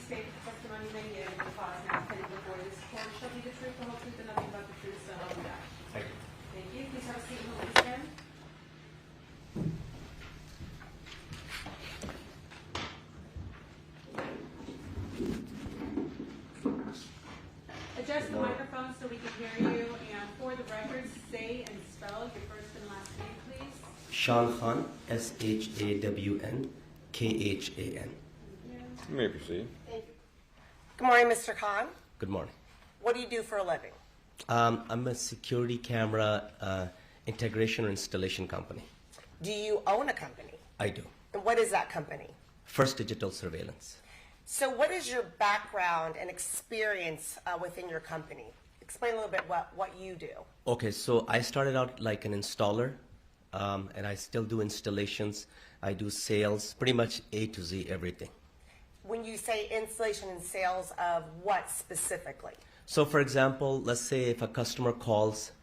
state that the testimony you may give in the cause now pending before this court shall be the truth, the whole truth, and nothing but the truth, so help you God. Thank you. Thank you. Please have a seat and hold your stand. Adjust the microphone so we can hear you, and for the record, say and spell your first and last name, please. Shawn Kahn, SHAWN, KHAN. You may proceed. Thank you. Good morning, Mr. Kahn. Good morning. What do you do for a living? I'm a security camera integration or installation company. Do you own a company? I do. And what is that company? First Digital Surveillance. So what is your background and experience within your company? Explain a little bit what you do. Okay, so I started out like an installer, and I still do installations. I do sales, pretty much A to Z, everything. When you say installation and sales of what specifically? So for example, let's say if a customer calls,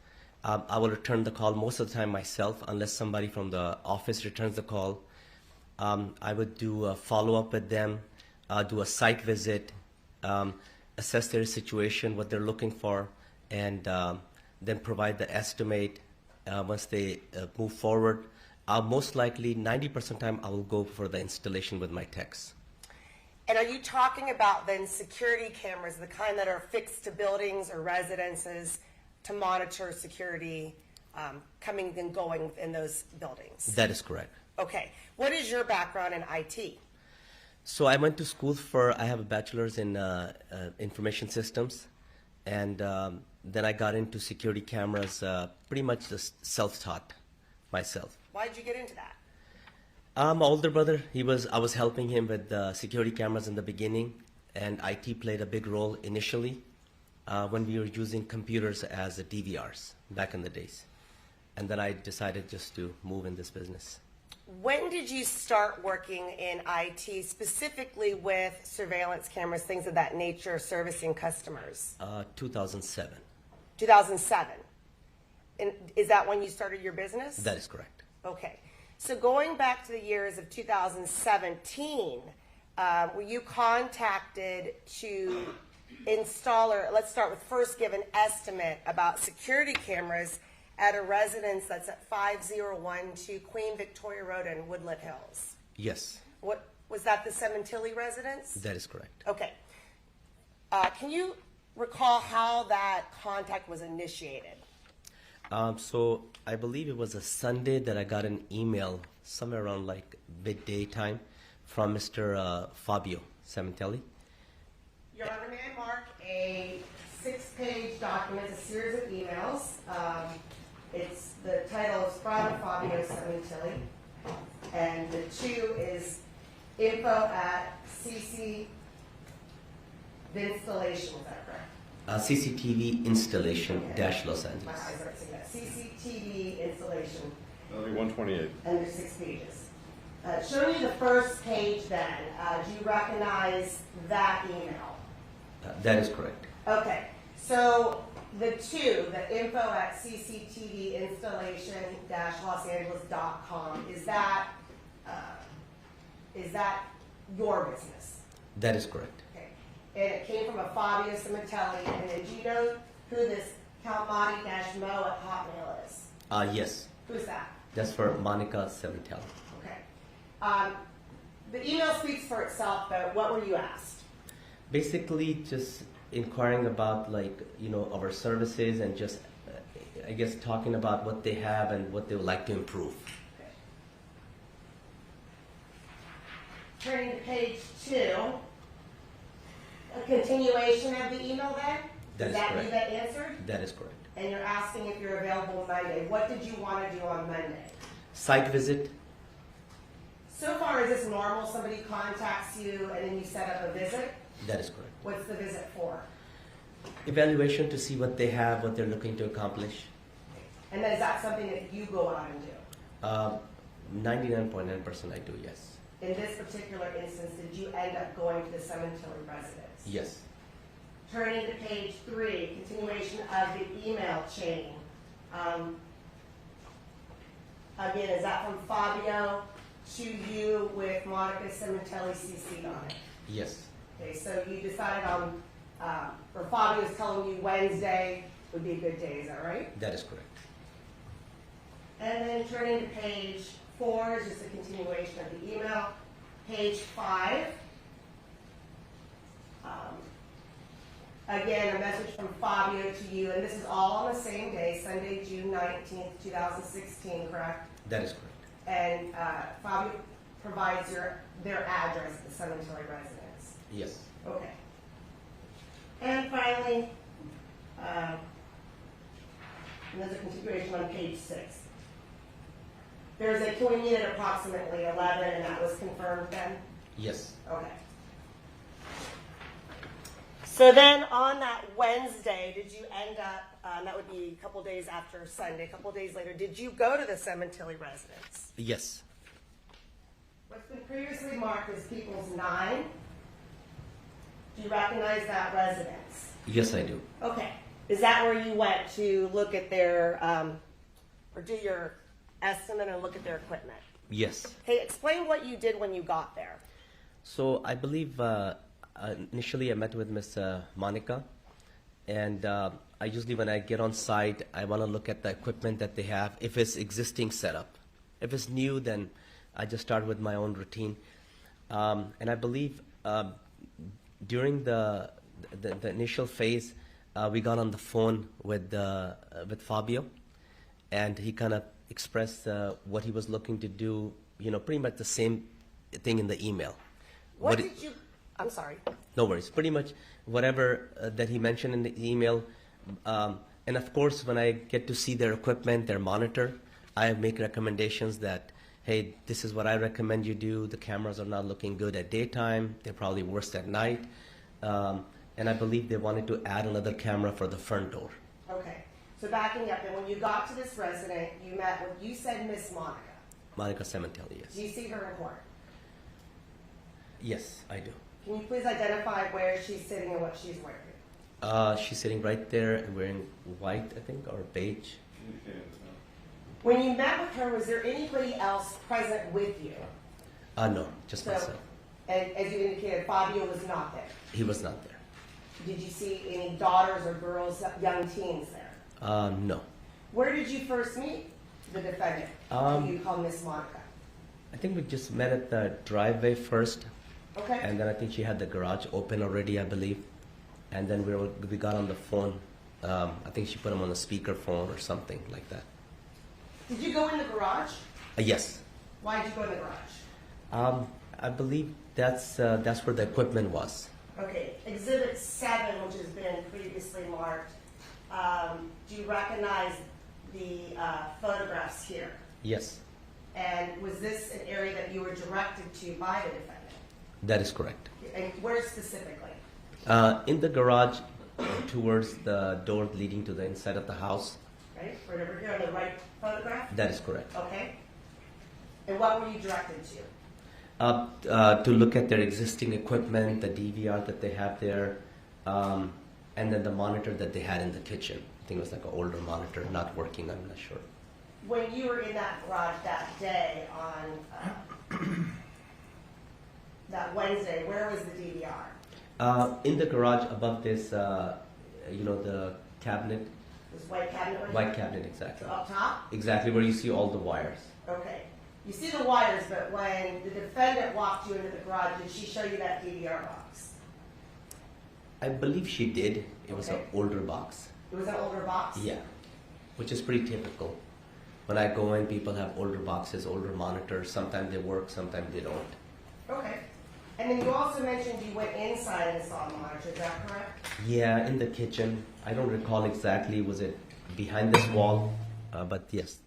I will return the call most of the time myself, unless somebody from the office returns the call. I would do a follow-up with them, do a site visit, assess their situation, what they're looking for, and then provide the estimate once they move forward. Most likely, 90% of the time, I will go for the installation with my techs. And are you talking about then security cameras, the kind that are fixed to buildings or residences to monitor security coming and going in those buildings? That is correct. Okay. What is your background in IT? So I went to school I have a bachelor's in information systems, and then I got into security cameras pretty much just self-taught myself. Why did you get into that? My older brother, I was helping him with security cameras in the beginning, and IT played a big role initially when we were using computers as DVRs back in the days. And then I decided just to move in this business. When did you start working in IT, specifically with surveillance cameras, things of that nature, servicing customers? 2007. 2007. And is that when you started your business? That is correct. Okay. So going back to the years of 2017, were you contacted to install, or let's start with first give an estimate about security cameras at a residence that's at 5012 Queen Victoria Road in Woodland Hills? Yes. What was that, the Sementilli residence? That is correct. Okay. Can you recall how that contact was initiated? So I believe it was a Sunday that I got an email somewhere around like midday time from Mr. Fabio Sementilli. Your Honor, may I mark a 6-page document, a series of emails. The title is from Fabio Sementilli, and the 2 is info@CC installation. Is that correct? CCTV installation dash Los My Angeles. eyes aren't seeing that. CCTV installation, 128. and there's 6 pages. Showing you the first page then, do you recognize that email? That is correct. Okay, so the 2, the info@CCTV installation-losangeles.com, is that your business? That is correct. Okay, and it came from a Fabio Sementilli, and then do you know who this Calmati-Mo at Hotmail is? Yes. Who's that? That's for Monica Sementilli. Okay. The email speaks for itself, but what were you asked? Basically, just inquiring about our services and just, I guess, talking about what they have and what they would like to improve. Okay. Turning to page 2, a continuation of the email then? That is Is that correct. you that answered? That is correct. And you're asking if you're available Monday. What did you want to do on Monday? Site visit. So far, is this normal? Somebody contacts you and then you set up a visit? That is correct. What's the visit for? Evaluation to see what they have, what they're looking to accomplish. And then is that something that you go out and do? 99.9% I do, yes. In this particular instance, did you end up going to the Sementilli residence? Yes. Turning to page 3, continuation of the email chain. Again, is that from Fabio to you with Monica Sementilli CC'd on it? Yes. Okay, so you decided on, or Fabio was telling you Wednesday would be a good day, is that right? That is correct. And then turning to page 4 is just a continuation of the email. Page 5. Again, a message from Fabio to you, and this is all on the same day, Sunday, June 19th, 2016, correct? That is correct. And Fabio provides their address at the Sementilli residence. Yes. Okay. And finally, and there's a continuation on page 6. There's a, can we meet at approximately 11, and that was confirmed then? Yes. Okay. So then on that Wednesday, did you end up, that would be a couple days after Sunday, a couple days later, did you go to the Sementilli residence? Yes. What's been previously marked as People's 9, do you recognize that residence? Yes, I do. Okay. Is that where you went to look at their, or do your estimate and look at their equipment? Yes. Okay, explain what you did when you got there. So I believe initially I met with Miss Monica, and I usually when I get on site, I want to look at the equipment that they have, if it's existing setup. If it's new, then I just start with my own routine. And I believe during the initial phase, we got on the phone with Fabio, and he kind of expressed what he was looking to do, pretty much the same thing in the email. What did you, I'm sorry. No worries. Pretty much whatever that he mentioned in the email. And of course, when I get to see their equipment, their monitor, I make recommendations that, hey, this is what I recommend you do. The cameras are not looking good at daytime. They're probably worse at night. And I believe they wanted to add another camera for the front door. Okay. So backing up, and when you got to this resident, you met with, you said Miss Monica. Monica Sementilli, yes. Do you see her in court? Yes, I do. Can you please identify where she's sitting and what she's wearing? She's sitting right there and wearing white, I think, or beige. When you met with her, was there anybody else present with you? No, just myself. And as you indicated, Fabio was not there. He was not there. Did you see any daughters or girls, young teens there? No. Where did you first meet the defendant, who you call Miss Monica? I think we just met at the driveway first. Okay. And then I think she had the garage open already, I believe. And then we got on the phone. I think she put him on a speaker phone or something like that. Did you go in the garage? Yes. Why did you go in the garage? I believe that's where the equipment was. Okay. Exhibit 7, which has been previously marked. Do you recognize the photographs here? Yes. And was this an area that you were directed to by the defendant? That is correct. And where specifically? In the garage, towards the door leading to the inside of the house. Right, right over here on the right photograph? That is correct. Okay. And what were you directed to? To look at their existing equipment, the DVR that they have there, and then the monitor that they had in the kitchen. I think it was like an older monitor, not working, I'm not sure. When you were in that garage that day on that Wednesday, where was the DVR? In the garage above this, the cabinet. This white cabinet right White here? cabinet, exactly. So up top? Exactly where you see all the wires. Okay. You see the wires, but when the defendant walked you into the garage, did she show you that DVR box? I believe she did. It was an Okay. older box. It was an older box? Yeah, which is pretty typical. When I go in, people have older boxes, older monitors. Sometimes they work, sometimes they don't. Okay. And then you also mentioned you went inside and saw a monitor, is that correct? Yeah, in the kitchen. I don't recall exactly, was it behind this wall? But yes.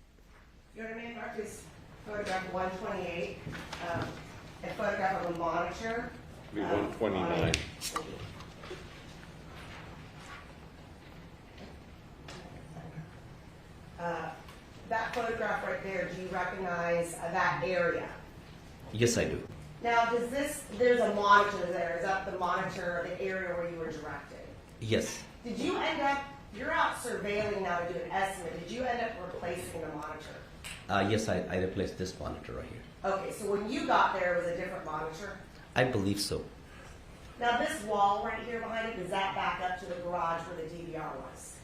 Your name is photograph 128, a photograph of a monitor. Be 129. That photograph right there, do you recognize that area? Yes, I do. Now, there's a monitor there. Is that the monitor, the area where you were directed? Yes. Did you end up, you're out surveilling now to do an estimate. Did you end up replacing the monitor? Yes, I replaced this monitor right here. Okay, so when you got there, it was a different monitor? I believe so. Now this wall right here behind it, does that back up to the garage where the DVR was?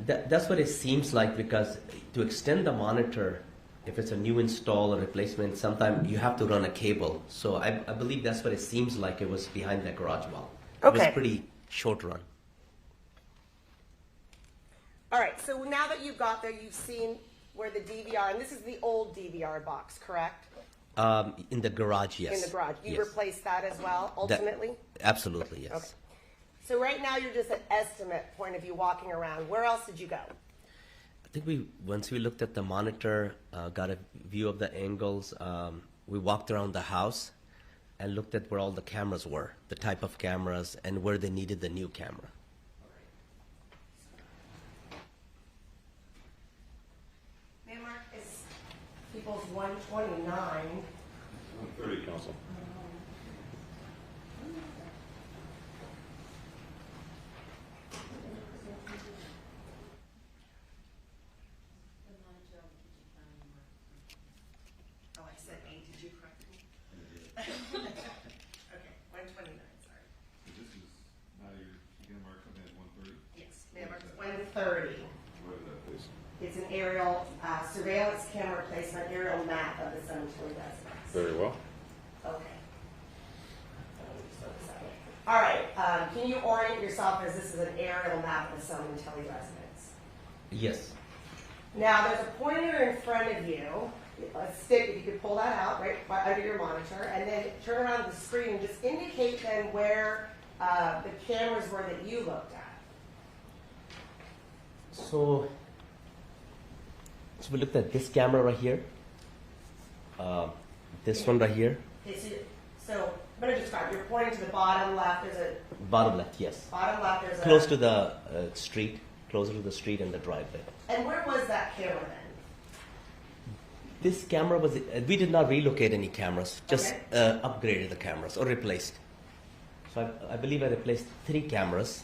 That's what it seems like, because to extend the monitor, if it's a new install or replacement, sometimes you have to run a cable. So I believe that's what it seems like. It was behind that garage wall. It Okay. was pretty short run. All right, so now that you've got there, you've seen where the DVR, and this is the old DVR box, correct? In the garage, yes. In the garage. You Yes. replaced that as well, That- ultimately? Absolutely, yes. Okay. So right now you're just at estimate point of view walking around. Where else did you go? I think once we looked at the monitor, got a view of the angles, we walked around the house and looked at where all the cameras were, the type of cameras, and where they needed the new camera. Landmark is People's 129. 130, Council. Oh, I said 8. Did you correct me? Okay, 129, sorry. This is, now you're gonna mark something at 130? Yes, Landmark's 130. What is that, please? It's an aerial surveillance camera placement, aerial map of the Sementilli residence. Very well. Okay. All right, can you orient yourself as this is an aerial map of the Sementilli residence? Yes. Now, there's a pointer in front of you, a stick, if you could pull that out right under your monitor, and then turn around the screen and just indicate then where the cameras were that you looked at. So we looked at this camera right here, this one right here, Okay, so I'm going to describe. You're pointing to the bottom left. There's a bottom left, yes. bottom left. There's Close a. to the street, closer to the street and the driveway. And where was that camera then? This camera was, we did not relocate any cameras, just Okay. upgraded the cameras or replaced. So I believe I replaced 3 cameras,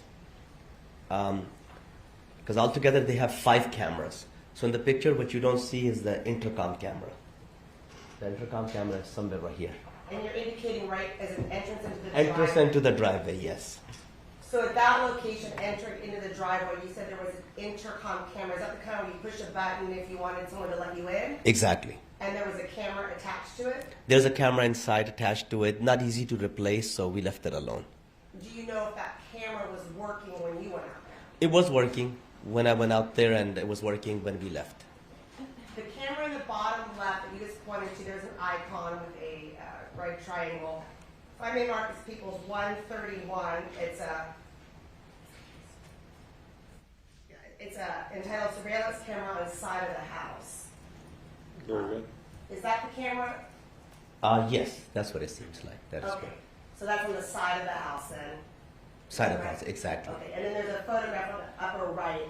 because altogether they have 5 cameras. So in the picture, what you don't see is the intercom camera. The intercom camera is somewhere right here. And you're indicating right as an entrance into the Entrance driveway. into the driveway, yes. So at that location, entering into the driveway, you said there was an intercom camera. Is that the kind where you push a button if you wanted someone to let you in? Exactly. And there was a camera attached to it? There's a camera inside attached to it, not easy to replace, so we left it alone. Do you know if that camera was working when you went out there? It was working when I went out there, and it was working when we left. The camera in the bottom left that you just pointed to, there's an icon with a right triangle. If I may mark this People's 131, it's a entitled surveillance camera on the side of the house. Very good. Is that the camera? Yes, that's what it seems like. That is Okay, correct. so that's on the side of the house then? Side of the Right. house, exactly. Okay, and then there's a photograph on the upper right.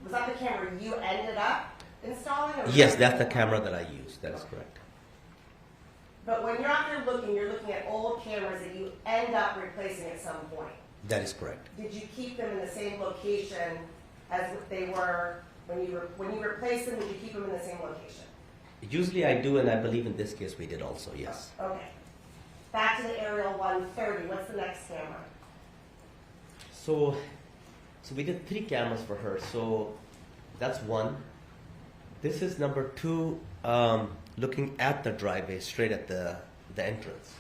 Was that the camera you ended up installing? Or was Yes, that- that's the camera that I used. That is correct. But when you're out there looking, you're looking at old cameras that you end up replacing at some point. That is correct. Did you keep them in the same location as what they were when you replaced them? Did you keep them in the same location? Usually I do, and I believe in this case we did also, yes. Okay. Back to the aerial 130. What's the next camera? So we did 3 cameras for her. So that's one. This is number 2, looking at the driveway, straight at the entrance.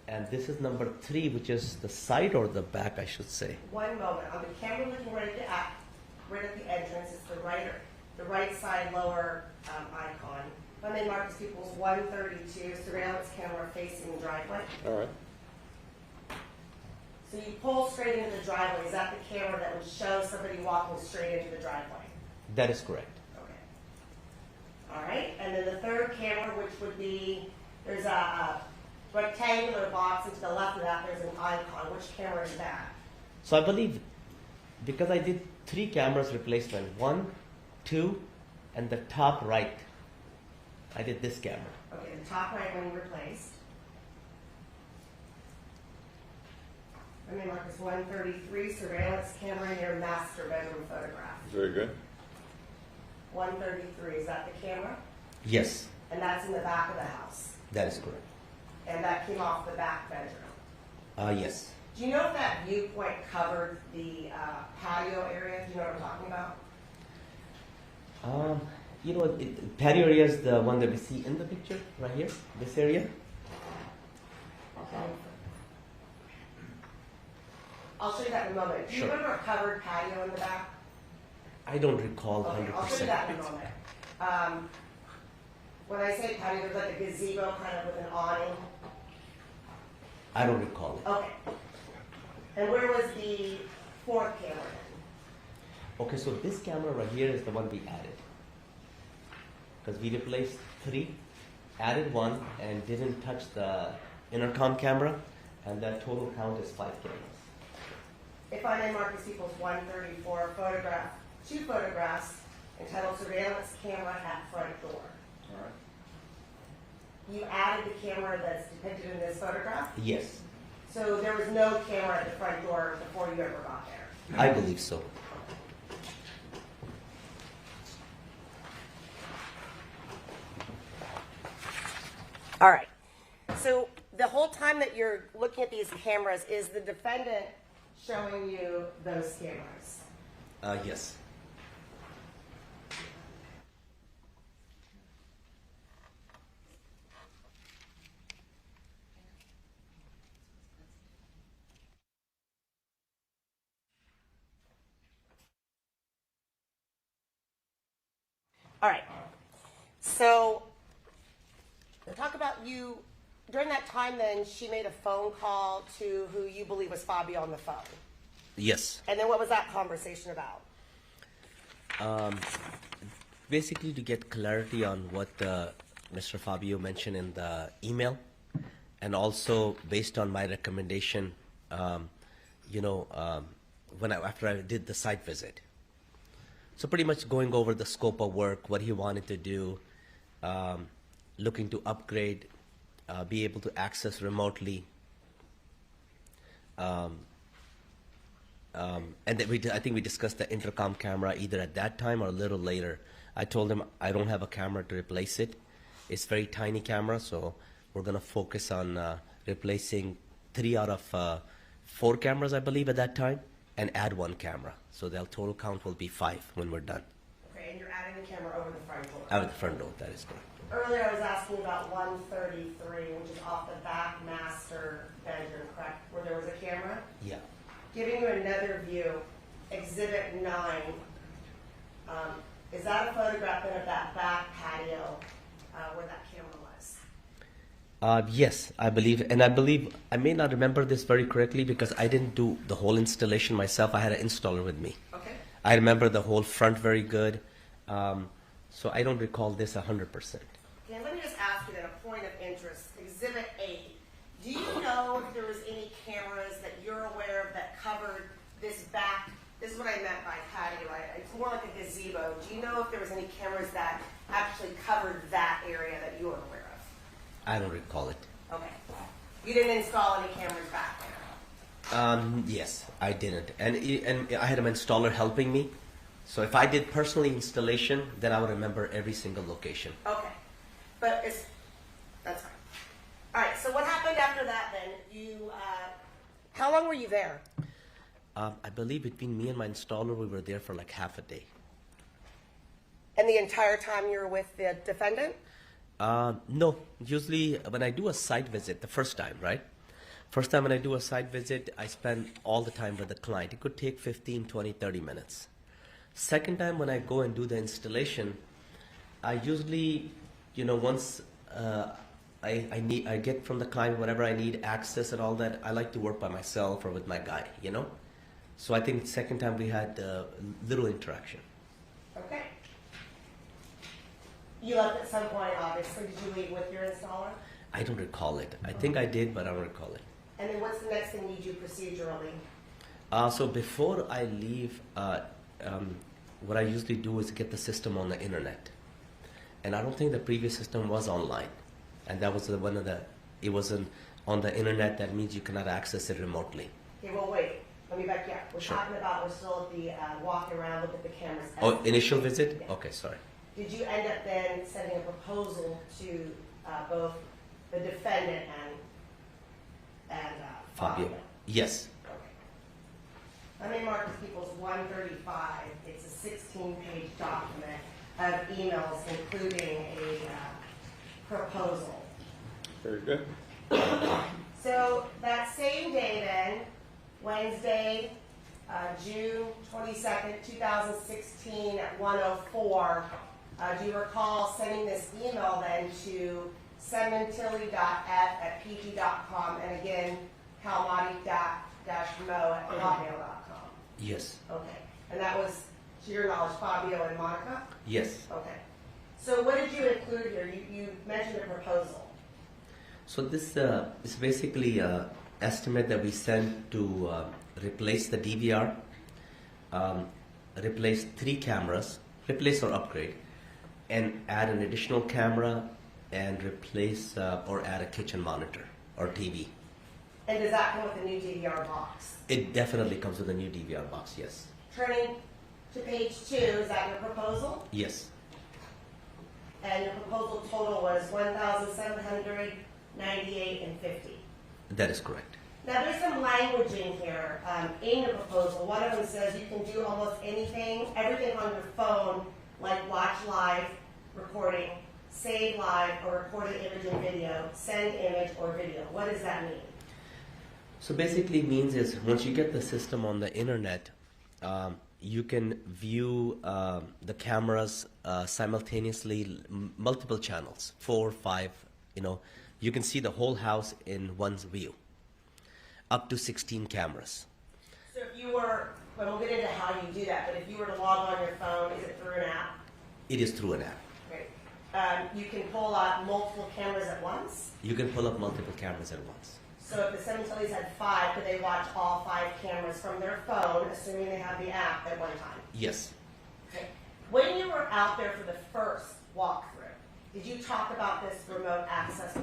And this is number 3, which is the side or the back, I should say. One moment. On the camera looking right at the entrance is the right side lower icon. Let me mark this People's 132 surveillance camera facing the driveway. All right. So you pull straight into the driveway. Is that the camera that would show somebody walking straight into the driveway? That is correct. Okay. All right. And then the third camera, which would be, there's a rectangular box, and to the left of that there's an icon. Which camera is that? So I believe, because I did 3 cameras replacement, 1, 2, and the top right, I did this camera. Okay, the top right one you replaced. Let me mark this 133 surveillance camera in your master bedroom photograph. Very good. 133, is that the camera? Yes, And that's in the back of the house. that is correct. And that came off the back bedroom. Yes. Do you know if that viewpoint covered the patio area? Do you know what I'm talking about? You know, patio area is the one that we see in the picture, right here, this area. Okay. I'll show you that in a moment. Do you Sure. remember a covered patio in the back? I don't recall Okay, 100%. I'll show you that in a moment. When I say patio, there's like a gazebo kind of with an awning. I don't recall it. Okay. And where was the fourth camera then? Okay, so this camera right here is the one we added. Because we replaced 3, added 1, and didn't touch the intercom camera, and that total count is 5 cameras. If I may mark this equals 134, two photographs entitled Surveillance Camera at Front Door. All right. You added the camera that's depicted in this photograph? Yes, So there was no camera at the front door before you ever got there? I believe so. All right. So the whole time that you're looking at these cameras, is the defendant showing you those cameras? Yes. All right. So talk about you. During that time then, she made a phone call to who you believe was Fabio on the phone. Yes. And then what was that conversation about? Basically, to get clarity on what Mr. Fabio mentioned in the email, and also based on my recommendation, after I did the site visit. So pretty much going over the scope of work, what he wanted to do, looking to upgrade, be able to access remotely. And then I think we discussed the intercom camera either at that time or a little later. I told him I don't have a camera to replace it. It's very tiny camera, so we're going to focus on replacing 3 out of 4 cameras, I believe, at that time, and add 1 camera. So the total count will be 5 when we're done. Okay, and you're adding the camera over the front door. Out of the front door, that is correct. Earlier I was asking about 133, which is off the back master bedroom, correct? Where there was a camera? Yeah. Giving you another view, Exhibit 9. Is that a photograph then of that back patio where that camera was? Yes, I believe, and I may not remember this very correctly because I didn't do the whole installation myself. I had an installer with me. Okay. I remember the whole front very good, so I don't recall this 100%. Okay, let me just ask you then a point of interest. Exhibit 8. Do you know if there was any cameras that you're aware of that covered this back? This is what I meant by patio. It's more like a gazebo. Do you know if there was any cameras that actually covered that area that you were aware of? I don't recall it. Okay. You didn't install any cameras back there? Yes, I didn't, and I had an installer helping me. So if I did personally installation, then I would remember every single location. Okay. But that's fine. All right, so what happened after that then? How long were you there? I believe between me and my installer, we were there for like half a day. And the entire time you were with the defendant? No, usually when I do a site visit, the first time, right? First time when I do a site visit, I spend all the time with the client. It could take 15, 20, 30 minutes. Second time when I go and do the installation, I usually, once I get from the client whatever I need, access and all that, I like to work by myself or with my guy, So I think second time we had little interaction. Okay. You left at some point, obviously. Did you leave with your installer? I don't recall it. I think I did, but I don't recall it. And then what's the next thing you do procedurally? So before I leave, what I usually do is get the system on the internet. And I don't think the previous system was online. And that was one of the, it wasn't on the internet. That means you cannot access it remotely. Okay, well, wait. Let me back you up. We're Sure. talking about, we're still at the walking around, look at the cameras. Oh, initial visit? Yeah. Okay, sorry. Did you end up then sending a proposal to both the defendant and Fabio. Yes. Let me mark this people's 135. It's a 16-page document of emails, including a proposal. Very good. So that same day then, Wednesday, June 22nd, 2016 at 1:04, do you recall sending this email then to sementilli.f@pg.com and again, calmati-mo@hotmail.com? Yes. Okay. And that was, to your knowledge, Fabio and Monica? Yes. Okay. So what did you include here? You mentioned a proposal. So this is basically an estimate that we sent to replace the DVR, replace 3 cameras, replace or upgrade, and add an additional camera and replace or add a kitchen monitor or TV. And does that come with a new DVR box? It definitely comes with a new DVR box, yes. Turning to page 2, is that your proposal? Yes. And your proposal total was $1,798.50. That is correct. Now there's some language in here in your proposal. One of them says you can do almost anything, everything on your phone, like watch live recording, save live or recorded image and video, send image or video. What does that mean? So basically means is once you get the system on the internet, you can view the cameras simultaneously, multiple channels, 4, 5, you can see the whole house in one's view, up to 16 cameras. So if you were, well, we'll get into how you do that, but if you were to log on your phone, is it through an app? It is through an app. Great. You can pull up multiple cameras at once? You can pull up multiple cameras at once. So if the Sementillis had 5, could they watch all 5 cameras from their phone, assuming they have the app at one time? Yes. Okay. When you were out there for the first walkthrough, did you talk about this remote access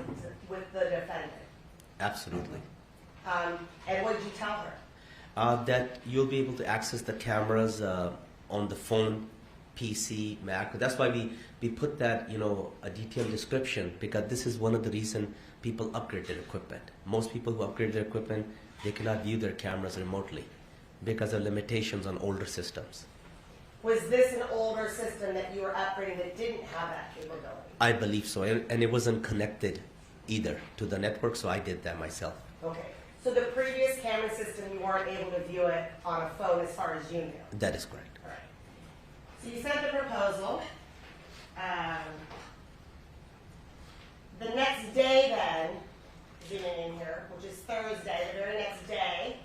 with the defendant? Absolutely. And what did you tell her? That you'll be able to access the cameras on the phone, PC, Mac. That's why we put that, a detailed description, because this is one of the reasons people upgrade their equipment. Most people who upgrade their equipment, they cannot view their cameras remotely because of limitations on older systems. Was this an older system that you were upgrading that didn't have that capability? I believe so, and it wasn't connected either to the network, so I did that myself. Okay. So the previous camera system, you weren't able to view it on a phone as far as you knew? That is correct. All right. So you sent the proposal. The next day then, zooming in here, which is Thursday, the very next day,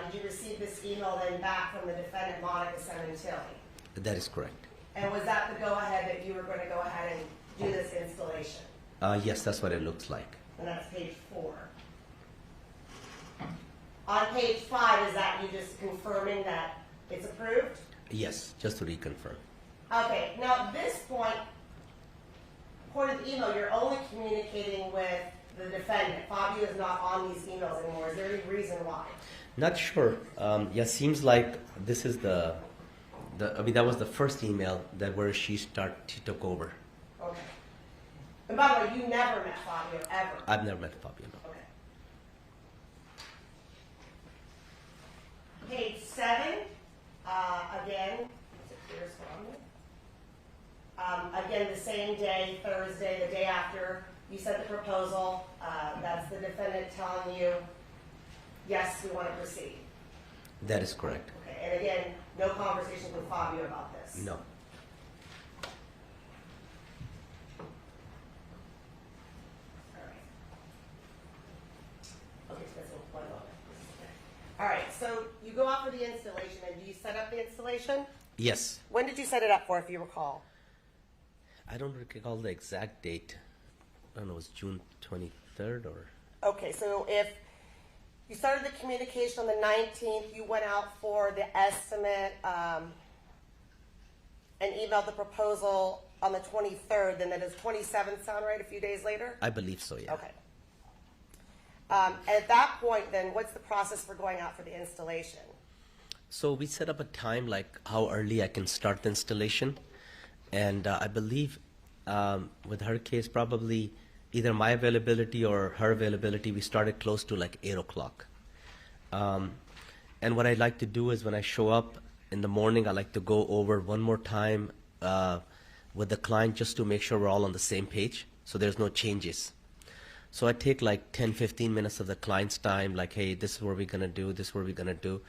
did you receive this email then back from the defendant, Monica Sementilli? That is correct. And was that the go-ahead that you were going to go ahead and do this installation? Yes, that's what it looks like. And that's page 4. On page 5, is that you just confirming that it's approved? Yes, just to reconfirm. Okay, now at this point, according to the email, you're only communicating with the defendant. Fabio is not on these emails anymore. Is there any reason why? Not sure. Yeah, seems like this is that was the first email where she took over. Okay. And by the way, you never met Fabio, ever? I've never met Fabio, no. Okay. Page 7, again, is it clear as well? Again, the same day, Thursday, the day after you sent the proposal, that's the defendant telling you, yes, we want to proceed. That is correct. Okay, and again, no conversation with Fabio about this? No. Okay, so that's one moment. All right, so you go out for the installation, and do you set up the installation? Yes. When did you set it up for, if you recall? I don't recall the exact date. I don't know, it was June 23rd or... Okay, so if you started the communication on the 19th, you went out for the estimate and emailed the proposal on the 23rd, then does 27th sound right, a few days later? I believe so, yeah. Okay. At that point, then, what's the process for going out for the installation? So we set up a time, like how early I can start the installation. And I believe with her case, probably either my availability or her availability, we started close to like 8 o'clock. And what I like to do is when I show up in the morning, I like to go over one more time with the client just to make sure we're all on the same page, so there's no changes. So I take like 10, 15 minutes of the client's time, like, hey, this is what we're going to do, this is what we're going to do,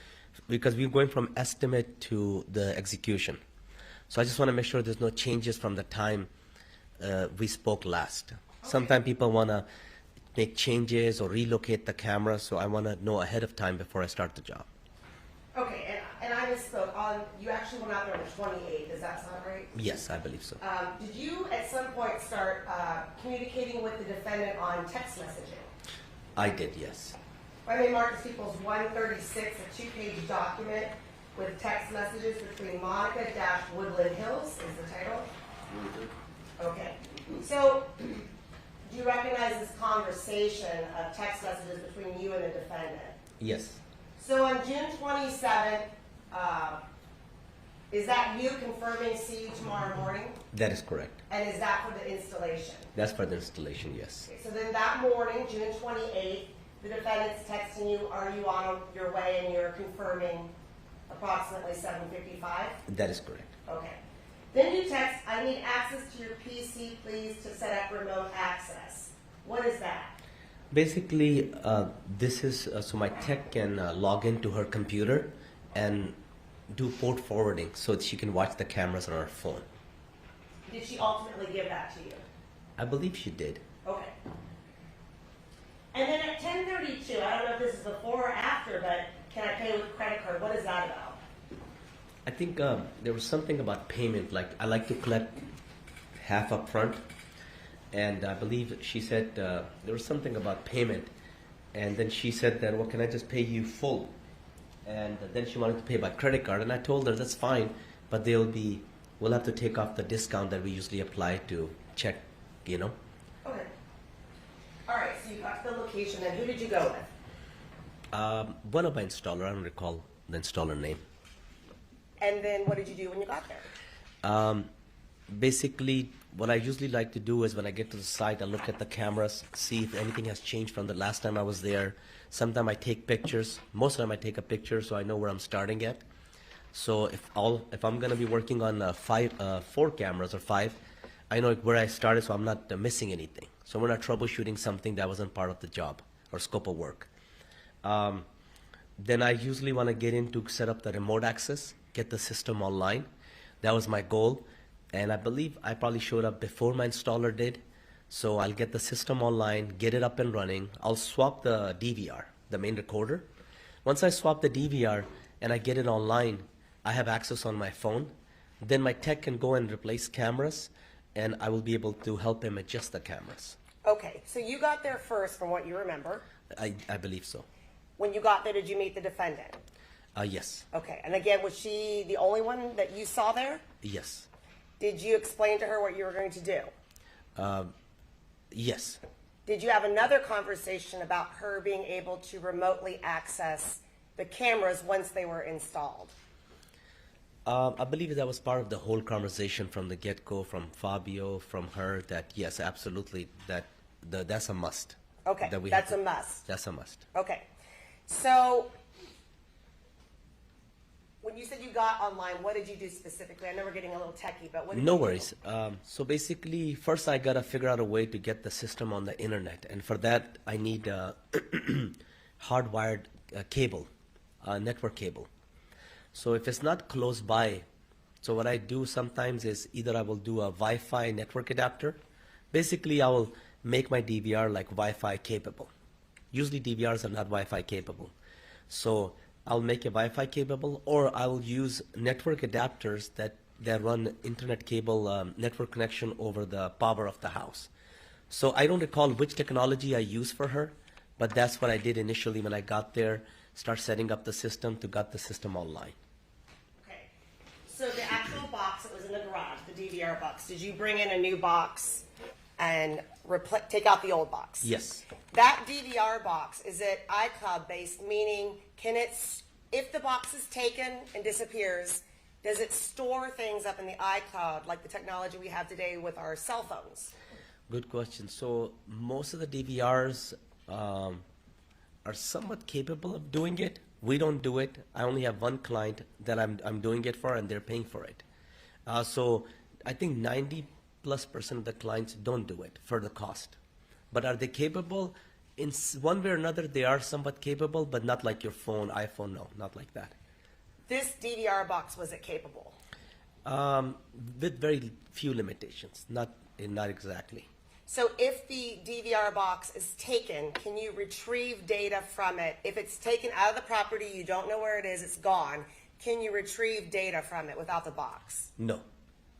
because we're going from estimate to the execution. So I just want to make sure there's no changes from the time we spoke last. Okay. Sometimes people want to make changes or relocate the camera, so I want to know ahead of time before I start the job. Okay, and I misspoke. You actually went out there on the 28th, does that sound right? Yes, I believe so. Did you at some point start communicating with the defendant on text messaging? I did, yes. My name Marcus Peoples 136, a two-page document with text messages between Monica-Woodland Hills is the title. Okay. So, do you recognize this conversation of text messages between you and the defendant? Yes. So on June 27th, is that you confirming see you tomorrow morning? That is correct. And is that for the installation? That's for the installation, yes. Okay, so then that morning, June 28th, the defendant's texting you, are you on your way, and you're confirming approximately 7:55? That is correct. Okay. Then you text, I need access to your PC, please, to set up remote access. What is that? Basically, this is so my tech can log into her computer and do port forwarding so that she can watch the cameras on her phone. Did she ultimately give that to you? I believe she did. Okay. And then at 10:32, I don't know if this is before or after, but can I pay with credit card? What is that about? I think there was something about payment, like I like to collect half up front. And I believe she said there was something about payment. And then she said that, well, can I just pay you full? And then she wanted to pay by credit card. And I told her, that's fine, but we'll have to take off the discount that we usually apply to check, you know? Okay. All right, so you got to the location, and who did you go with? One of my installer, I don't recall the installer name. And then what did you do when you got there? Basically, what I usually like to do is when I get to the site, I look at the cameras, see if anything has changed from the last time I was there. Sometimes I take pictures. Most of the time I take a picture so I know where I'm starting at. So if I'm going to be working on 4 cameras or 5, I know where I started so I'm not missing anything. So we're not troubleshooting something that wasn't part of the job or scope of work. Then I usually want to get in to set up the remote access, get the system online. That was my goal. And I believe I probably showed up before my installer did. So I'll get the system online, get it up and running. I'll swap the DVR, the main recorder. Once I swap the DVR and I get it online, I have access on my phone. Then my tech can go and replace cameras, and I will be able to help him adjust the cameras. Okay, so you got there first from what you remember. I believe so. When you got there, did you meet the defendant? Yes. Okay, and again, was she the only one that you saw there? Yes. Did you explain to her what you were going to do? Yes. Did you have another conversation about her being able to remotely access the cameras once they were installed? I believe that was part of the whole conversation from the get-go, from Fabio, from her, that yes, absolutely, that's a must. Okay, that's a must. That's a must. Okay, so when you said you got online, what did you do specifically? I know we're getting a little techie, but what did No you do? worries. So basically, first I got to figure out a way to get the system on the internet. And for that, I need a hardwired cable, network cable. So if it's not close by, so what I do sometimes is either I will do a Wi-Fi network adapter. Basically, I will make my DVR like Wi-Fi capable. Usually DVRs are not Wi-Fi capable. So I'll make a Wi-Fi capable, or I will use network adapters that run internet cable network connection over the power of the house. So I don't recall which technology I used for her, but that's what I did initially when I got there, start setting up the system to get the system online. Okay, so the actual box that was in the garage, the DVR box, did you bring in a new box and take out the old box? Yes. That DVR box, is it iCloud based, meaning if the box is taken and disappears, does it store things up in the iCloud like the technology we have today with our cell phones? Good question. So most of the DVRs are somewhat capable of doing it. We don't do it. I only have one client that I'm doing it for, and they're paying for it. So I think 90+% of the clients don't do it for the cost. But are they capable? In one way or another, they are somewhat capable, but not like your phone, iPhone. No, not like that. This DVR box, was it capable? With very few limitations. Not exactly. So if the DVR box is taken, can you retrieve data from it? If it's taken out of the property, you don't know where it is, it's gone, can you retrieve data from it without the box? No.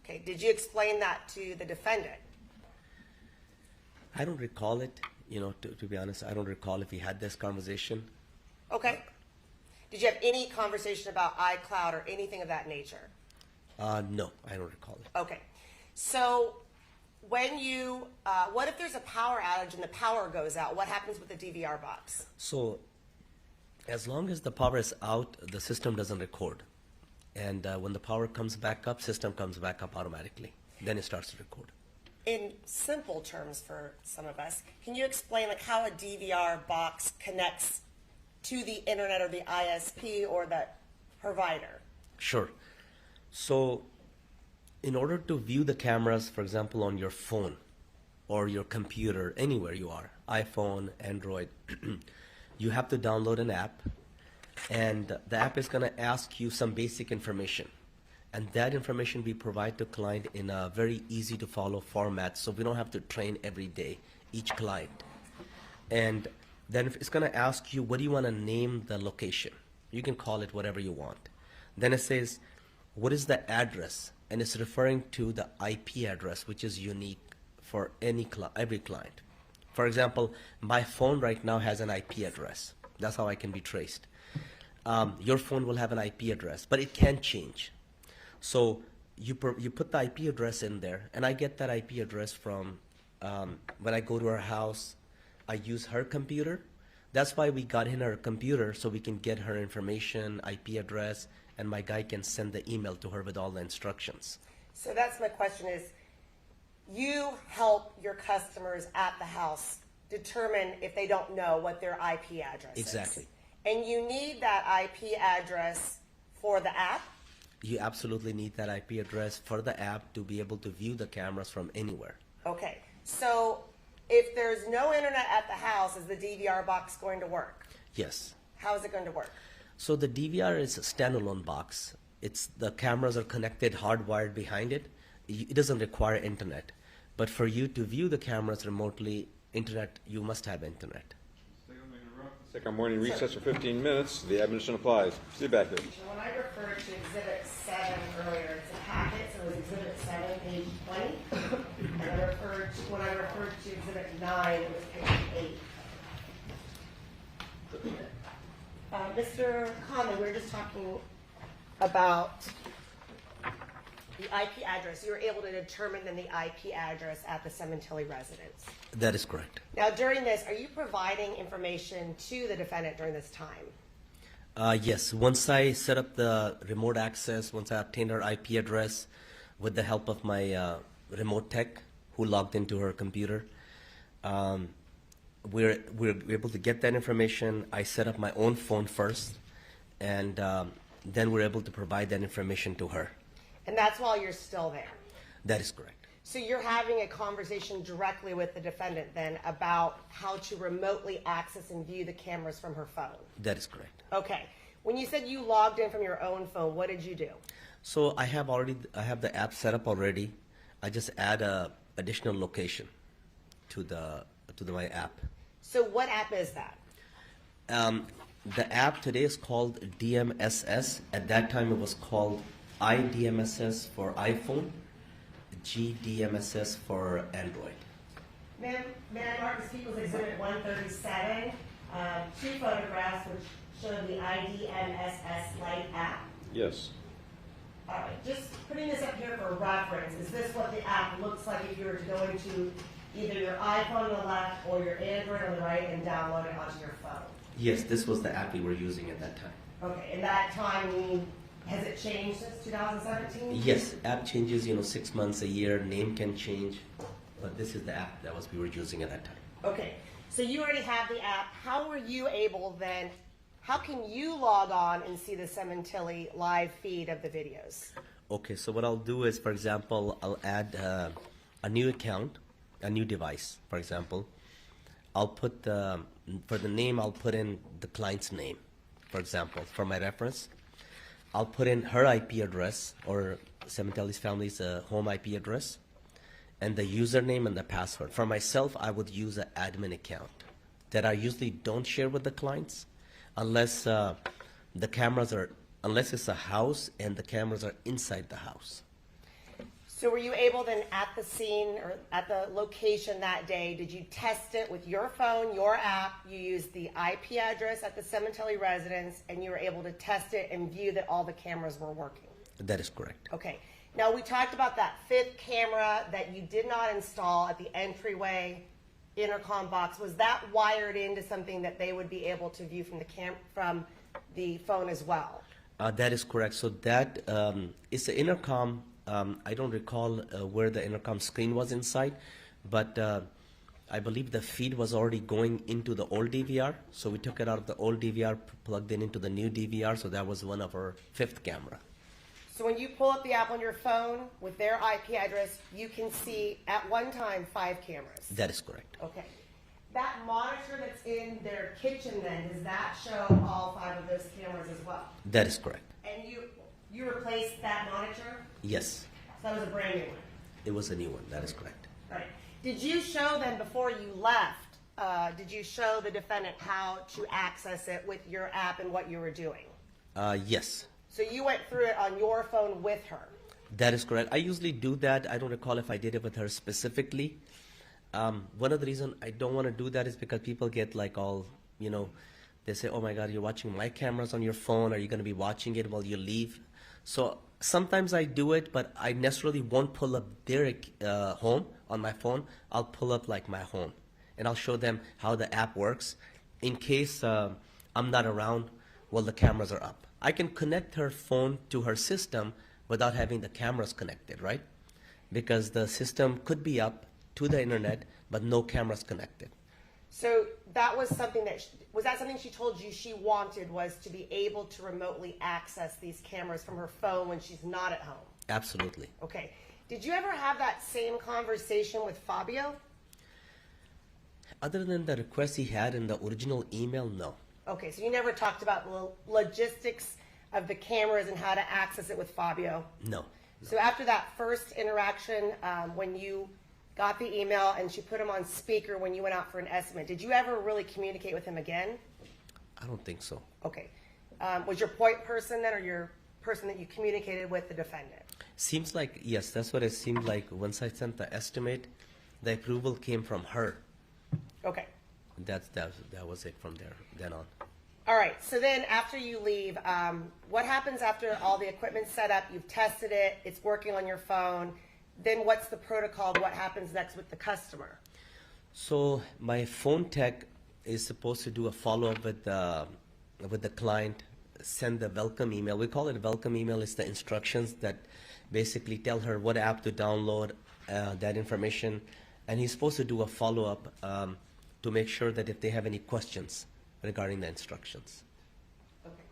Okay, did you explain that to the defendant? I don't recall it. To be honest, I don't recall if we had this conversation. Okay. Did you have any conversation about iCloud or anything of that nature? No, I don't recall it. Okay. So when you, what if there's a power outage and the power goes out? What happens with the DVR box? So as long as the power is out, the system doesn't record. And when the power comes back up, system comes back up automatically. Then it starts to record. In simple terms for some of us, can you explain like how a DVR box connects to the internet or the ISP or the provider? Sure. So in order to view the cameras, for example, on your phone or your computer, anywhere you are, iPhone, Android, you have to download an app, and the app is going to ask you some basic information. And that information we provide to client in a very easy to follow format, so we don't have to train every day each client. And then it's going to ask you, what do you want to name the location? You can call it whatever you want. Then it says, what is the address? And it's referring to the IP address, which is unique for every client. For example, my phone right now has an IP address. That's how I can be traced. Your phone will have an IP address, but it can change. So you put the IP address in there, and I get that IP address from when I go to her house. I use her computer. That's why we got in her computer, so we can get her information, IP address, and my guy can send the email to her with all the instructions. So that's my question is, you help your customers at the house determine if they don't know what their IP address is. Exactly. And you need that IP address for the app? You absolutely need that IP address for the app to be able to view the cameras from anywhere. Okay. So if there's no internet at the house, is the DVR box going to work? Yes. How is it going to work? So the DVR is a standalone box. The cameras are connected, hardwired behind it. It doesn't require internet. But for you to view the cameras remotely, you must have internet. Take our morning recess for 15 minutes. The admonition applies. See you back there. When I referred to Exhibit 7 earlier, it's a packet, so it was Exhibit 7, page 20. And when I referred to Exhibit 9, it was page 8. Mr. Kahn, we were just talking about the IP address. You were able to determine then the IP address at the Sementilli residence. That is correct. Now, during this, are you providing information to the defendant during this time? Yes. Once I set up the remote access, once I obtained her IP address with the help of my remote tech who logged into her computer, we're able to get that information. I set up my own phone first, and then we're able to provide that information to her. And that's while you're still there? That is correct. So you're having a conversation directly with the defendant then about how to remotely access and view the cameras from her phone? That is correct. Okay. When you said you logged in from your own phone, what did you do? So I have the app set up already. I just add a additional location to my app. So what app is that? The app today is called DMSS. At that time, it was called iDMSS for iPhone, GDMSS for Android. Ma'am, Marcus Peoples Exhibit 137, 2 photographs which show the iDMSS Lite app. Yes. All right, just putting this up here for reference, is this what the app looks like if you were to go into either your iPhone on the left or your Android on the right and download it onto your phone? Yes, this was the app we were using at that time. Okay, and that time, has it changed since 2017? Yes, app changes, 6 months, a year, name can change. but this is the app that we were using at that time. Okay, so you already have the app. How were you able then, how can you log on and see the Sementilli live feed of the videos? Okay, so what I'll do is, for example, I'll add a new account, a new device, for example. I'll put, for the name, I'll put in the client's name, for example, for my reference. I'll put in her IP address, or Sementilli's family's home IP address, and the username and the password. For myself, I would use an admin account that I usually don't share with the clients unless the cameras are, unless it's a house and the cameras are inside the house. So were you able then at the scene or at the location that day, did you test it with your phone, your app, you used the IP address at the Sementilli residence, and you were able to test it and view that all the cameras were working? That is correct. Okay. Now we talked about that fifth camera that you did not install at the entryway intercom box. Was that wired into something that they would be able to view from the phone as well? That is correct. So that is the intercom. I don't recall where the intercom screen was inside, but I believe the feed was already going into the old DVR. So we took it out of the old DVR, plugged it into the new DVR. So that was one of our fifth camera. So when you pull up the app on your phone with their IP address, you can see at one time 5 cameras. That is correct. Okay. That monitor that's in their kitchen then, does that show all 5 of those cameras as well? That is correct. And you replaced that monitor? Yes, So that was a brand new one? it was a new one. That is correct. Right. Did you show them before you left, did you show the defendant how to access it with your app and what you were doing? Yes, So you went through it on your phone with her? that is correct. I usually do that. I don't recall if I did it with her specifically. One of the reasons I don't want to do that is because people get like all, they say, oh my God, you're watching my cameras on your phone. Are you going to be watching it while you leave? So sometimes I do it, but I necessarily won't pull up their home on my phone. I'll pull up like my home, and I'll show them how the app works. In case I'm not around while the cameras are up, I can connect her phone to her system without having the cameras connected, right? Because the system could be up to the internet, but no cameras connected. So that was something that, was that something she told you she wanted, was to be able to remotely access these cameras from her phone when she's not at home? Absolutely. Okay. Did you ever have that same conversation with Fabio? Other than the request he had in the original email, no. Okay, so you never talked about the logistics of the cameras and how to access it with Fabio? No. So after that first interaction, when you got the email and she put him on speaker when you went out for an estimate, did you ever really communicate with him again? I don't think so. Okay. Was your point person then, or your person that you communicated with the defendant? Seems like, yes, that's what it seemed like. Once I sent the estimate, the approval came from her. Okay. That was it from there, then on. All right, so then after you leave, what happens after all the equipment's set up, you've tested it, it's working on your phone, then what's the protocol, what happens next with the customer? So my phone tech is supposed to do a follow-up with the client, send the welcome email. We call it a welcome email. It's the instructions that basically tell her what app to download, that information, and he's supposed to do a follow-up to make sure that if they have any questions regarding the instructions. Okay.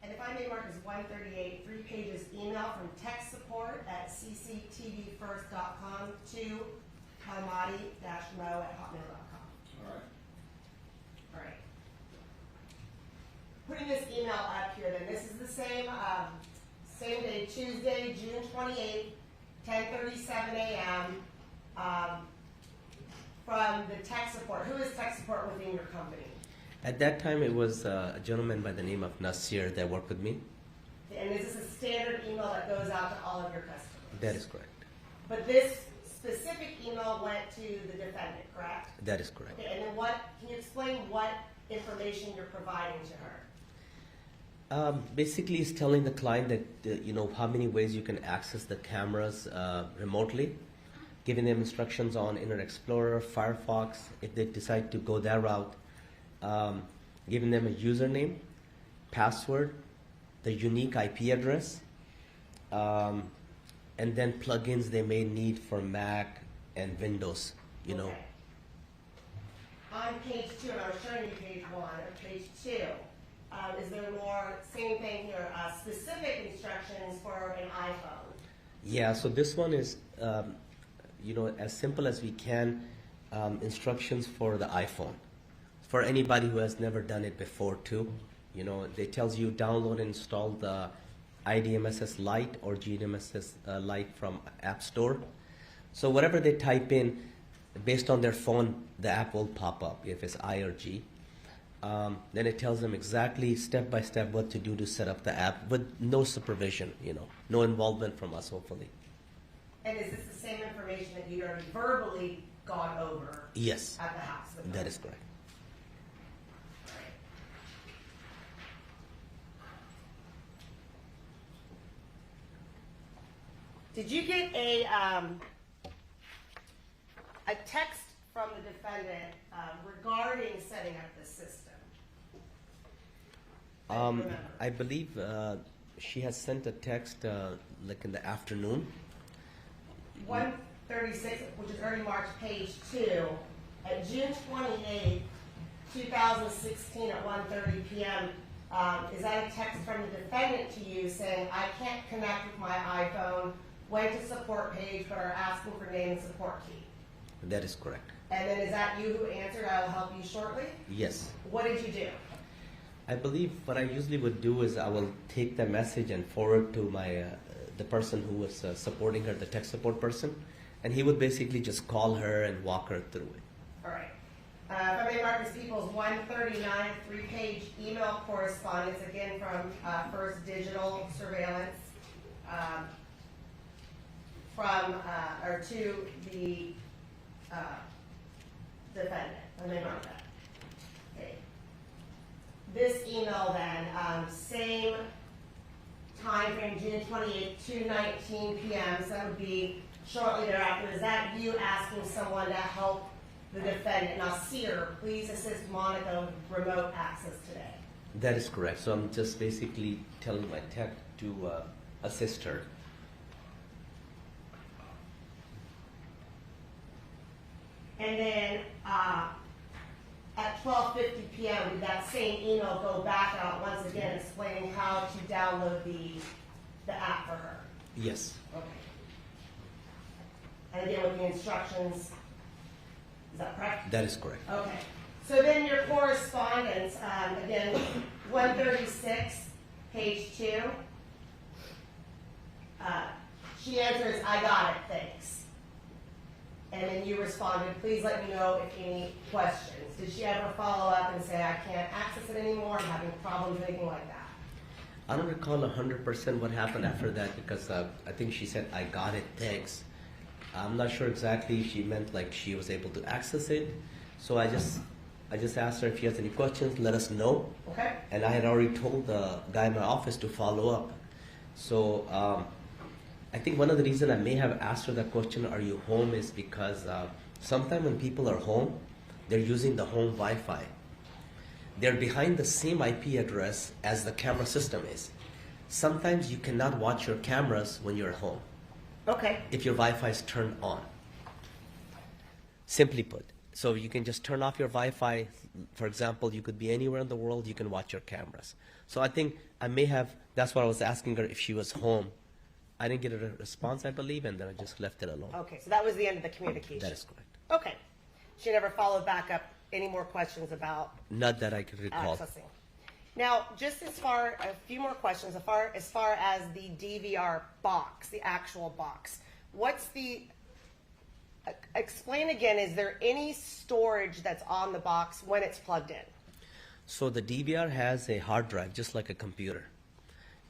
And if I may mark as 138, 3 pages email from tech support at cctvfirst.com to kalmati-mo@hotmail.com. All right. All right. Putting this email up here, then this is the same day, Tuesday, June 28th, 10:37 a.m. From the tech support. Who is tech support within your company? At that time, it was a gentleman by the name of Nasir that worked with me. And is this a standard email that goes out to all of your customers? That is correct. But this specific email went to the defendant, correct? That is correct. Okay, and then can you explain what information you're providing to her? Basically, it's telling the client that, how many ways you can access the cameras remotely, giving them instructions on Internet Explorer, Firefox, if they decide to go that route, giving them a username, password, the unique IP address, and then plugins they may need for Mac and Windows, you know. Okay. On page 2, and I was showing you page 1, or page 2, is there more, same thing here, specific instructions for an iPhone? Yeah, so this one is, you know, as simple as we can, instructions for the iPhone. For anybody who has never done it before too, you know, it tells you download and install the IDMSS Lite or GNMSS Lite from App Store. So whatever they type in, based on their phone, the app will pop up if it's I or G. Then it tells them exactly step by step what to do to set up the app with no supervision, you know, no involvement from us, hopefully. And is this the same information that you already verbally gone over Yes, at the house? with that them? is correct. Did you get a text from the defendant regarding setting up this system? Remember. I believe she has sent a text like in the afternoon. 136, which is early March, page 2, at June 28, 2016 at 1:30 p.m. Is that a text from the defendant to you saying, I can't connect with my iPhone, went to support page, but are asking for name and support key? That is correct. And then is that you who answered, I will help you shortly? Yes. What did you do? I believe what I usually would do is I will take the message and forward to my the person who was supporting her, the tech support person, and he would basically just call her and walk her through it. All right. If I may mark this People's 139, 3-page email correspondence, again from First Digital Surveillance, or to the defendant. Let me mark that. Okay. This email then, same time frame, June 28th, 2:19 p.m. So that would be shortly thereafter. Is that you asking someone to help the defendant? Now, Seer, please assist Monica with remote access today. That is correct. So I'm just basically telling my tech to assist her. And then at 12:50 p.m., did that same email go back out once again explaining how to download the app for her? Yes. Okay. And again with the instructions, is that correct? That is correct. Okay. So then your correspondence, again, 136, page 2. She answers, I got it, thanks. And then you responded, please let me know if any questions. Did she ever follow up and say, I can't access it anymore, I'm having problems, anything like that? I don't recall 100% what happened after that because I think she said, I got it, thanks. I'm not sure exactly if she meant like she was able to access it. So I just asked her if she has any questions, let us know. Okay. And I had already told the guy in my office to follow up. So I think one of the reasons I may have asked her that question, are you home, is because sometimes when people are home, they're using the home Wi-Fi. They're behind the same IP address as the camera system is. Sometimes you cannot watch your cameras when you're home Okay. if your Wi-Fi is turned on. Simply put. So you can just turn off your Wi-Fi. For example, you could be anywhere in the world, you can watch your cameras. So I think I may have, that's what I was asking her if she was home. I didn't get a response, I believe, and then I just left it alone. Okay, so that was the end of the communication. That is correct. Okay. She never followed back up any more questions about Not that I could recall. accessing. Now, just a few more questions, as far as the DVR box, the actual box. Explain again, is there any storage that's on the box when it's plugged in? So the DVR has a hard drive, just like a computer.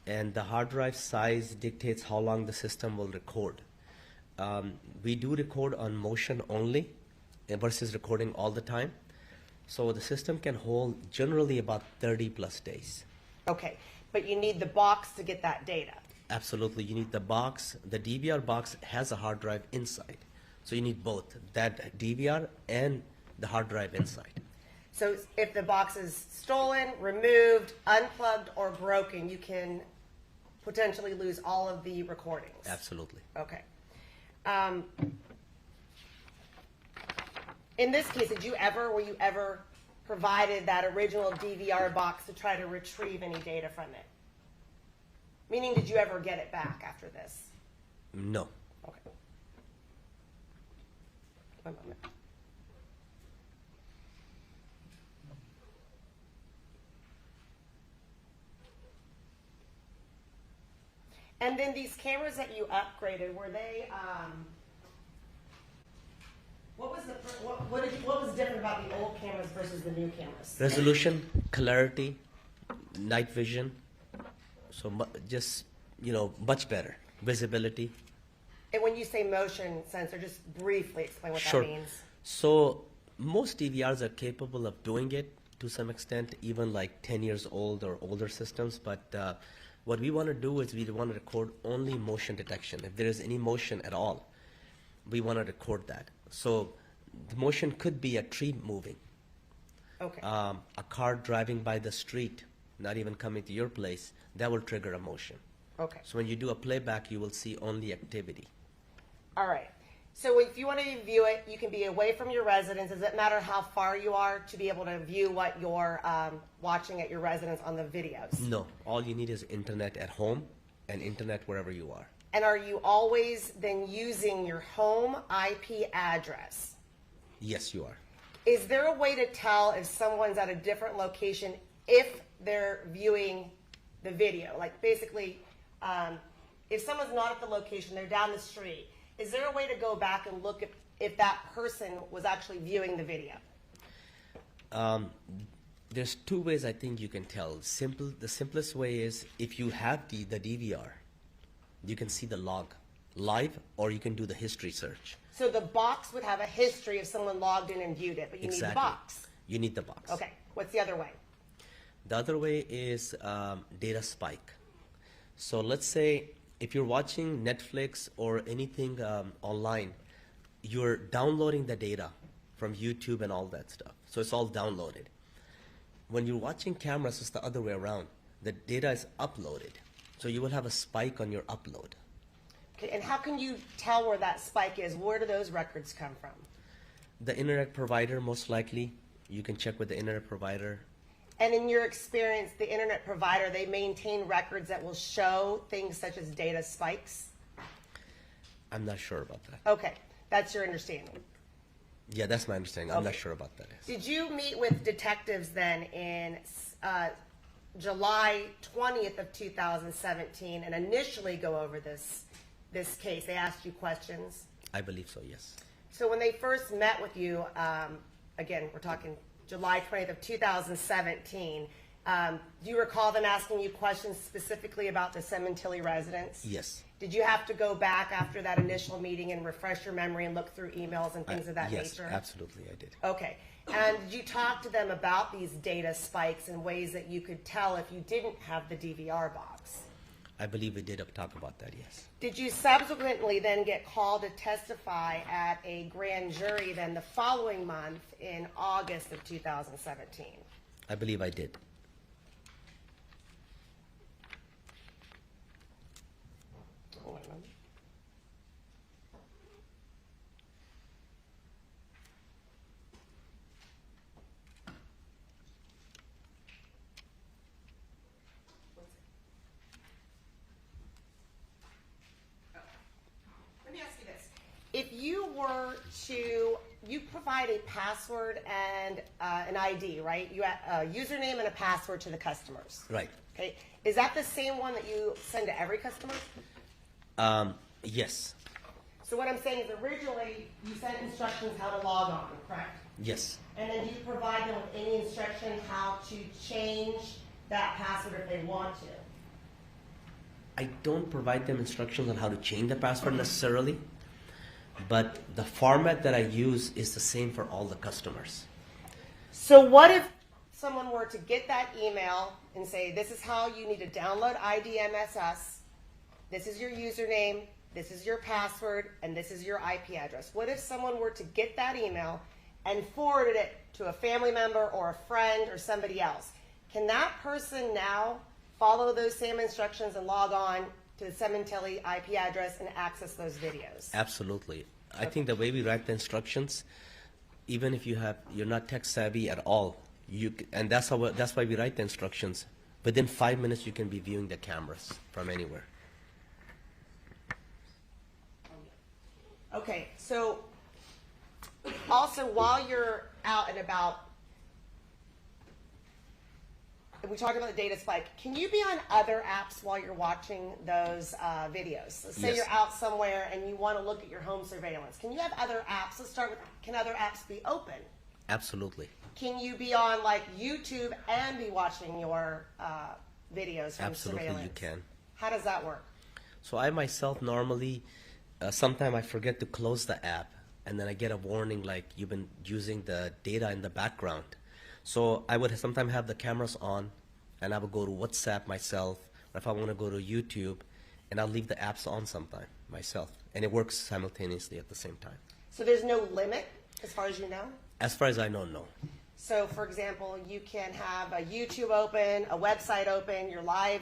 And the hard drive size dictates how long the system will record. We do record on motion only versus recording all the time. So the system can hold generally about 30 plus days. Okay, but you need the box to get that data. Absolutely, you need the box. The DVR box has a hard drive inside. So you need both, that DVR and the hard drive inside. So if the box is stolen, removed, unplugged, or broken, you can potentially lose all of the recordings. Absolutely. Okay. In this case, were you ever provided that original DVR box to try to retrieve any data from it? Meaning, did you ever get it back after this? No. Okay. One moment. And then these cameras that you upgraded, were they, what was different about the old cameras versus the new cameras? Resolution, clarity, night vision. So just, much better. Visibility. And when you say motion sensor, just briefly explain what Sure. that means. So most DVRs are capable of doing it to some extent, even like 10 years old or older systems. But what we want to do is we want to record only motion detection. If there is any motion at all, we want to record that. So the motion could be a tree moving, Okay. a car driving by the street, not even coming to your place. That will trigger a motion. Okay. So when you do a playback, you will see only activity. All right. So if you want to view it, you can be away from your residence. Does it matter how far you are to be able to view what you're watching at your residence on the videos? No, all you need is internet at home and internet wherever you are. And are you always then using your home IP address? Yes, you are. Is there a way to tell if someone's at a different location if they're viewing the video? Like basically, if someone's not at the location, they're down the street, is there a way to go back and look at if that person was actually viewing the video? There's two ways I think you can tell. The simplest way is if you have the DVR, you can see the log live, or you can do the history search. So the box would have a history if someone logged in and viewed it, but you need the box. You need the box. Okay. What's the other way? The other way is data spike. So let's say if you're watching Netflix or anything online, you're downloading the data from YouTube and all that stuff. So it's all downloaded. When you're watching cameras, it's the other way around. The data is uploaded. So you will have a spike on your upload. Okay, and how can you tell where that spike is? Where do those records come from? The internet provider, most likely. You can check with the internet provider. And in your experience, the internet provider, they maintain records that will show things such as data spikes? I'm not sure about that. Okay, that's your understanding. Yeah, that's my understanding. I'm not Okay. sure about that. Did you meet with detectives then in July 20th of 2017 and initially go over this case? They asked you questions? I believe so, yes. So when they first met with you, again, we're talking July 20th of 2017, do you recall them asking you questions specifically about the Sementilli residence? Yes. Did you have to go back after that initial meeting and refresh your memory and look through emails and things of that nature? Yes, absolutely, I did. Okay. And did you talk to them about these data spikes and ways that you could tell if you didn't have the DVR box? I believe we did talk about that, yes. Did you subsequently then get called to testify at a grand jury then the following month in August of 2017? I believe I did. Hold on a moment. Let me ask you this. If you were to, you provide a password and an ID, right? You have a username and a password to the customers. Right. Okay. Is that the same one that you send to every customer? Yes. So what I'm saying is originally you sent instructions how to log on, correct? Yes. And then do you provide them with any instruction how to change that password if they want to? I don't provide them instructions on how to change the password necessarily, but the format that I use is the same for all the customers. So what if someone were to get that email and say, this is how you need to download IDMSS, this is your username, this is your password, and this is your IP address. What if someone were to get that email and forwarded it to a family member or a friend or somebody else? Can that person now follow those same instructions and log on to the Sementilli IP address and access those videos. Absolutely. I think the way we write the instructions, even if you're not tech savvy at all, and that's why we write the instructions. Within 5 minutes, you can be viewing the cameras from anywhere. Okay, so also while you're out and about, and we talked about the data spike, can you be on other apps while you're watching those videos? Let's say Yes. you're out somewhere and you want to look at your home surveillance. Can you have other apps? Let's start with, can other apps be open? Absolutely. Can you be on like YouTube and be watching your videos from Absolutely, surveillance? you can. How does that work? So I myself normally, sometimes I forget to close the app, and then I get a warning like you've been using the data in the background. So I would sometimes have the cameras on, and I would go to WhatsApp myself, or if I want to go to YouTube, and I'll leave the apps on sometime myself, and it works simultaneously at the same time. So there's no limit as far as you know? As far as I know, no. So, for example, you can have a YouTube open, a website open, your live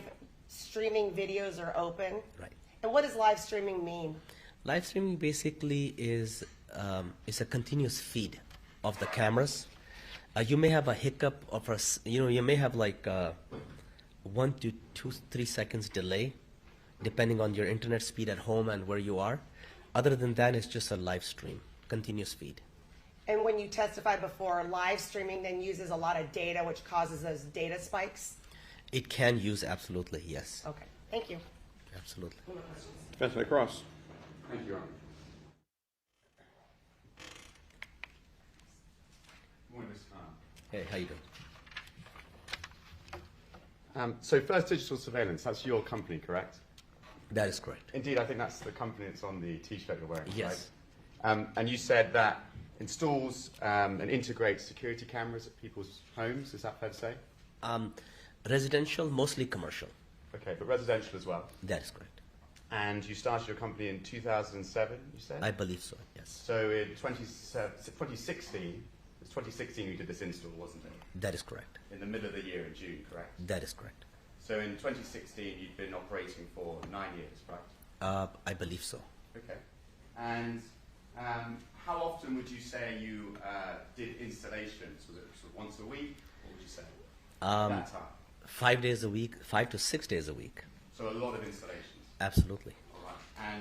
streaming videos are open. Right. And what does live streaming mean? Live streaming basically is a continuous feed of the cameras. You may have a hiccup of you may have like 1 to 3 seconds delay, depending on your internet speed at home and where you are. Other than that, it's just a live stream, continuous feed. And when you testified before, live streaming then uses a lot of data, which causes those data spikes? It can use, absolutely, yes. Okay, thank you. Absolutely. Defense may cross. Thank you, Your Honor. Morning, Mr. Kahn. Hey, how you doing? So First Digital Surveillance, that's your company, correct? That is correct. Indeed, I think that's the company that's on the T-shirt you're wearing, Yes. right? And you said that installs and integrates security cameras at people's homes. Is that fair to say? Residential, mostly commercial. Okay, but residential as well. That is correct. And you started your company in 2007, you said? I believe so, yes. So in 2016, it was 2016 you did this install, wasn't it? That is correct. In the middle of the year, in June, correct? That is correct. So in 2016, you'd been operating for 9 years, right? I believe so. Okay. And how often would you say you did installations? Was it sort of once a week? What would you say at that time? 5 days a week, 5 to 6 days a week. So a lot of installations. Absolutely. All right.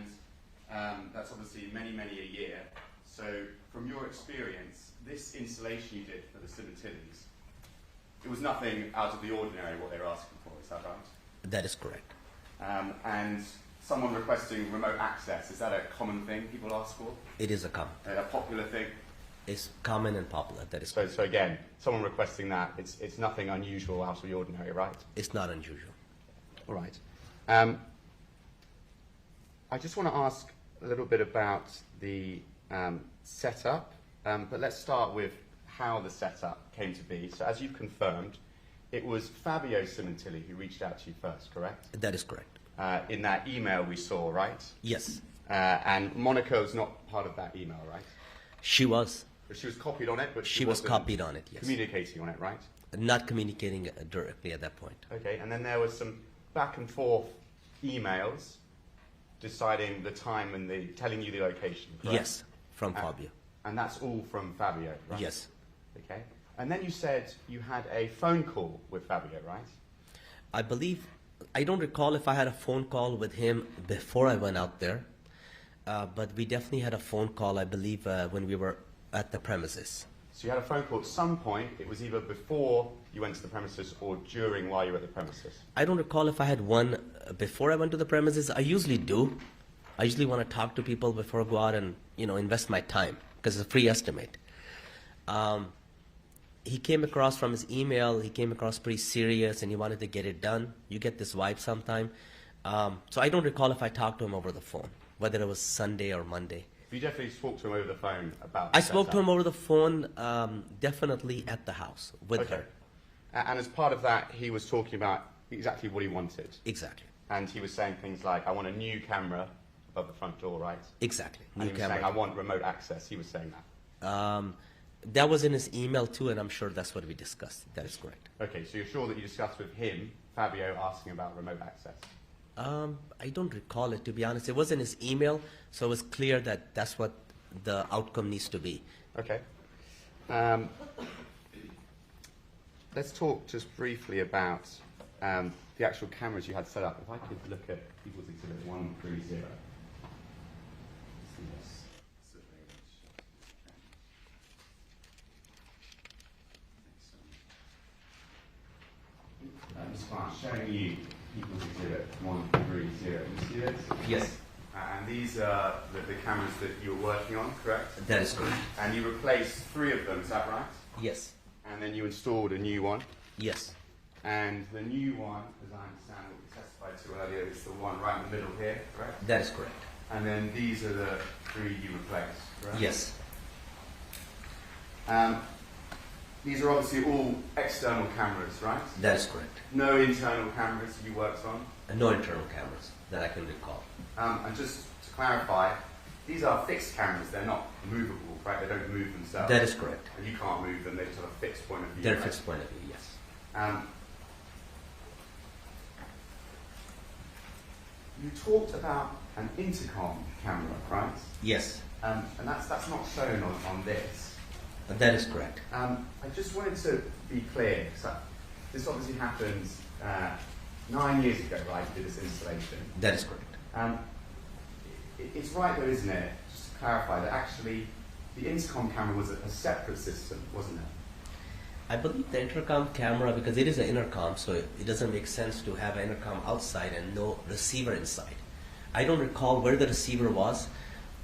And that's obviously many, many a year. So from your experience, this installation you did for the Sementillis, it was nothing out of the ordinary what they were asking for, is that right? That is correct. And someone requesting remote access, is that a common thing people ask for? It is a popular thing? It's common and popular. That is So, correct. so again, someone requesting that, it's nothing unusual out of the ordinary, right? It's not unusual. All right. I just want to ask a little bit about the setup, but let's start with how the setup came to be. So as you've confirmed, it was Fabio Sementilli who reached out to you first, correct? That is correct. In that email we saw, right? Yes. And Monica was not part of that email, right? She was. She was copied on it, but She was wasn't copied on it, yes. communicating on it, right? Not communicating directly at that point. Okay, and then there was some back and forth emails deciding the time and telling you the location, correct? Yes, from Fabio. And that's all from Fabio, right? Yes. Okay. And then you said you had a phone call with Fabio, right? I believe, I don't recall if I had a phone call with him before I went out there, but we definitely had a phone call, I believe, when we were at the premises. So you had a phone call at some point. It was either before you went to the premises or during while you were at the premises. I don't recall if I had one before I went to the premises. I usually do. I usually want to talk to people before I go out and, invest my time because it's a free estimate. He came across from his email, he came across pretty serious and he wanted to get it done. You get this vibe sometime. So I don't recall if I talked to him over the phone, whether it was Sunday or Monday. You definitely spoke to him over the phone about I spoke to him over the phone, definitely at the house with her. And as part of that, he was talking about exactly what he wanted. Exactly. And he was saying things like, I want a new camera above the front door, right? Exactly. And he was saying, I want remote access. He was saying that. That was in his email too, and I'm sure that's what we discussed. That is correct. Okay, so you're sure that you discussed with him Fabio asking about remote access? I don't recall it, to be honest. It was in his email, so it was clear that that's what the outcome needs to be. Okay. Let's talk just briefly about the actual cameras you had set up. If I could look at People's Exhibit 130. Just showing you People's Exhibit 130. You see this? Yes, And these are the cameras that you were working on, correct? that is correct. And you replaced 3 of them, is that right? Yes, And then you installed a new one. yes, And the new one, as I understand what we testified to earlier, is the one right in the middle here, correct? that is correct. And then these are the 3 you replaced, correct? Yes, These are obviously all external cameras, right? that is correct. No internal cameras you worked on. And no internal cameras that I can recall. And just to clarify, these are fixed cameras, they're not movable, right? They don't move themselves. That is correct. And you can't move them, they just have a fixed point of view. They're right? fixed point of view, yes. You talked about an intercom camera, right? Yes, And that's not shown on this. that is correct. I just wanted to be clear, because this obviously happened 9 years ago, right? You did this installation. That is correct. It's right though, isn't it? Just to clarify that actually the intercom camera was a separate system, wasn't it? I believe the intercom camera, because it is an intercom, so it doesn't make sense to have an intercom outside and no receiver inside. I don't recall where the receiver was,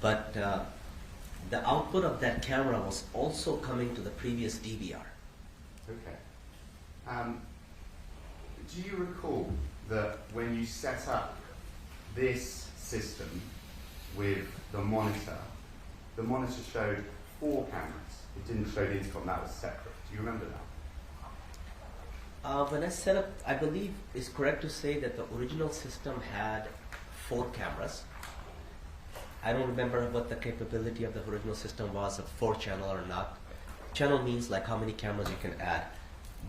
but the output of that camera was also coming to the previous DVR. Okay. Do you recall that when you set up this system with the monitor showed 4 cameras. It didn't show the intercom, that was separate. Do you remember that? When I set up, I believe it's correct to say that the original system had 4 cameras. I don't remember what the capability of the original system was, a 4-channel or not. Channel means like how many cameras you can add.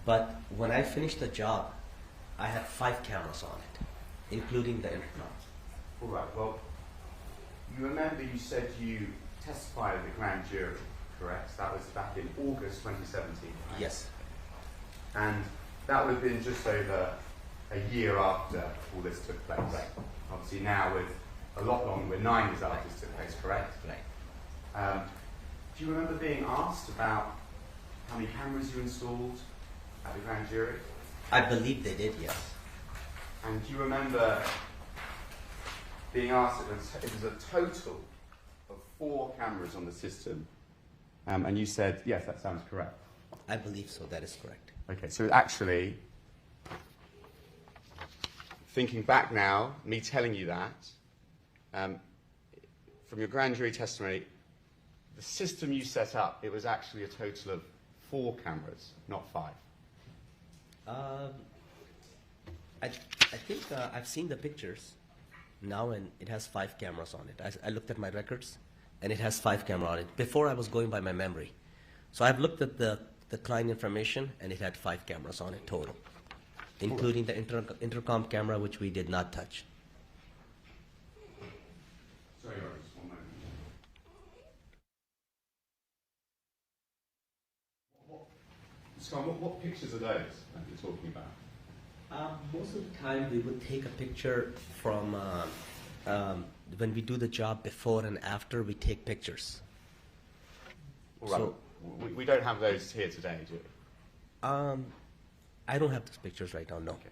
But when I finished the job, I had 5 cameras on it, including the intercom. All right, well, you remember you said you testified at the grand jury, correct? That was back in August 2017, right? Yes, And that would have been just over a year after all this took place. Right. Obviously now with a lot longer, we're 9 years after this took place, correct? right. Do you remember being asked about how many cameras you installed at the grand jury? I believe they did, yes. And do you remember being asked if it was a total of 4 cameras on the system? And you said, yes, that sounds correct. I believe so, that is correct. Okay, so actually, thinking back now, me telling you that, from your grand jury testimony, the system you set up, it was actually a total of 4 cameras, not 5. I think I've seen the pictures now, and it has 5 cameras on it. I looked at my records, and it has 5 cameras on it. Before, I was going by my memory. So I've looked at the client information, and it had 5 cameras on it total, including the intercom camera, which we did not touch. Sorry, just one moment. Scott, what pictures are those that you're talking about? Most of the time, we would take a picture from when we do the job before and after. We take pictures. All right. So- we don't have those here today, do we? I don't have those pictures right now. No. Okay.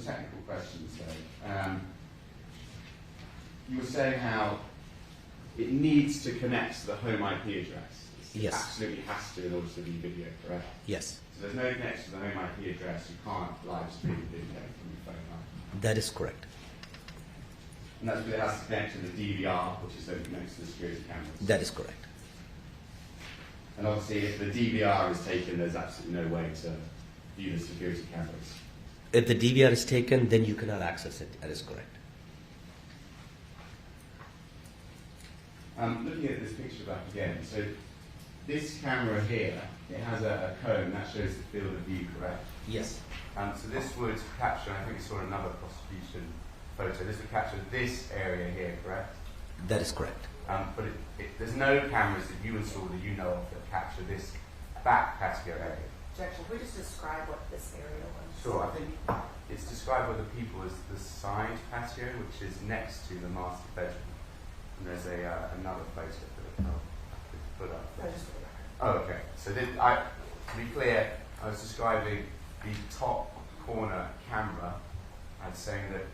technical questions though. You were saying how it needs to connect to the home IP address. It Yes. absolutely has to in order to view video, correct? Yes, So there's no connection to the home IP address. You can't live stream video from your phone, right? that is correct. And that's because it has to connect to the DVR, which is then connected to the security cameras. That is correct. And obviously, if the DVR is taken, there's absolutely no way to view the security cameras. If the DVR is taken, then you cannot access it. That is correct. Looking at this picture back again, so this camera here, it has a cone that shows the field of view, correct? Yes. So this would capture, I think we saw another prosecution photo, this would capture this area here, correct? That is correct. But there's no cameras that you install that you know of that capture this back patio area. Objection. Can we just describe what this area was? Sure, I think it's described by the people as the side patio, which is next to the master bedroom. And there's another photo that I could put up. No, just for the record. Oh, okay. So to be clear, I was describing the top corner camera and saying that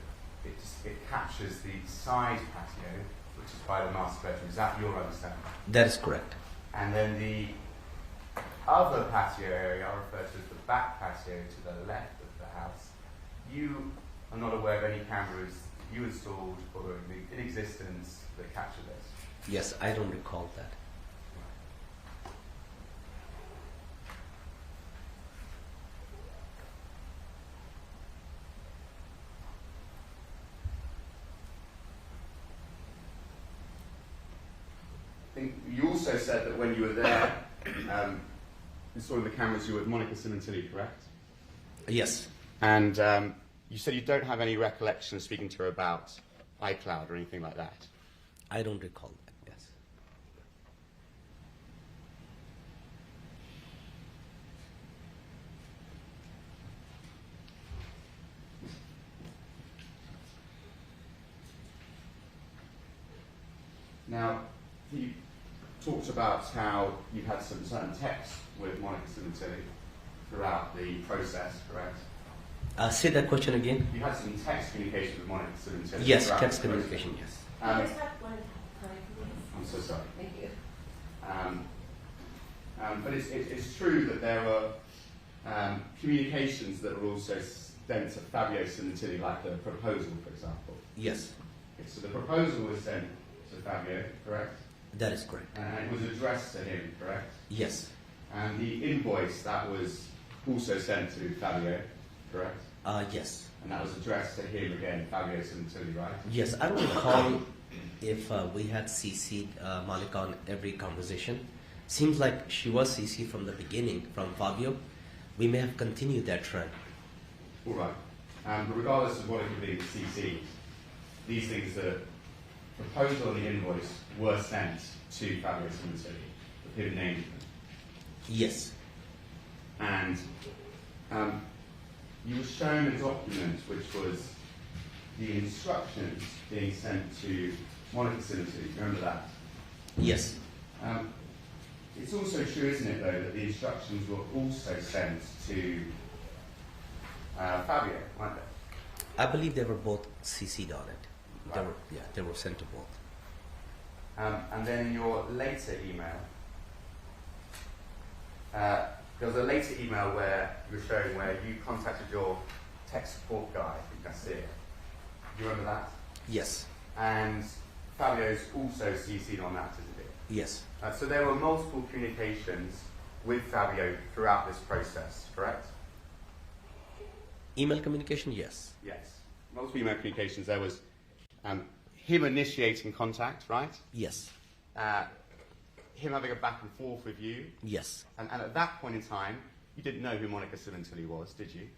it captures the side patio, which is by the master bedroom. Is that your understanding? That is correct. And then the other patio area I refer to as the back patio to the left of the house. You are not aware of any cameras you installed or in existence that capture this? Yes, I don't recall that. I think you also said that when you were there installing the cameras, you were with Monica Sementilli, correct? Yes. And you said you don't have any recollection of speaking to her about iCloud or anything like that. I don't recall that, yes. Now, you talked about how you had some certain text with Monica Sementilli throughout the process, correct? Say that question again. You had some text communication with Monica Sementilli. Yes, throughout text the process. communication, yes. Can we just have one time, please? I'm so sorry. Thank you. But it's true that there were communications that were also sent to Fabio Sementilli, like the proposal, for example. Yes, Okay, so the proposal was sent to Fabio, correct? that is correct. And it was addressed to him, correct? Yes. And the invoice, that was also sent to Fabio, correct? Yes. And that was addressed to him again, Fabio Sementilli, right? Yes, I don't recall if we had CC'd Monica on every conversation. Seems like she was CC'd from the beginning, from Fabio. We may have continued that trend. All right. But regardless of what it could be CC, these things, the proposal and the invoice were sent to Fabio Sementilli, with him named them. Yes. And you were shown a document which was the instructions being sent to Monica Sementilli. Remember that? Yes. It's also true, isn't it, though, that the instructions were also sent to Fabio, weren't they? I believe they were both CC'd on it. Right. They were sent to both. And then in your later email, there was a later email where you were showing where you contacted your tech support guy, I think that's it. Do you remember that? Yes. And Fabio's also CC'd on that, isn't it? Yes. So there were multiple communications with Fabio throughout this process, correct? Email communication, yes. Yes. Multiple email communications. There was him initiating contact, right? Yes. Him having a back and forth with you. Yes. And at that point in time, you didn't know who Monica Sementilli was, did you?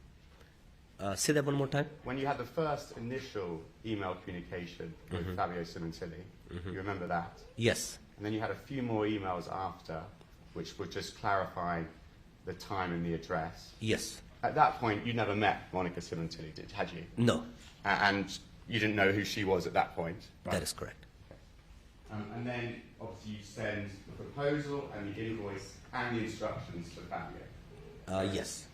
Say that one more time. When you had the first initial email communication with Fabio Sementilli, you remember that? Yes. And then you had a few more emails after, which would just clarify the time and the address. Yes. At that point, you never met Monica Sementilli, had you? No. And you didn't know who she was at that point, right? That is correct. And then, obviously, you send the proposal and the invoice and the instructions to Fabio. Yes.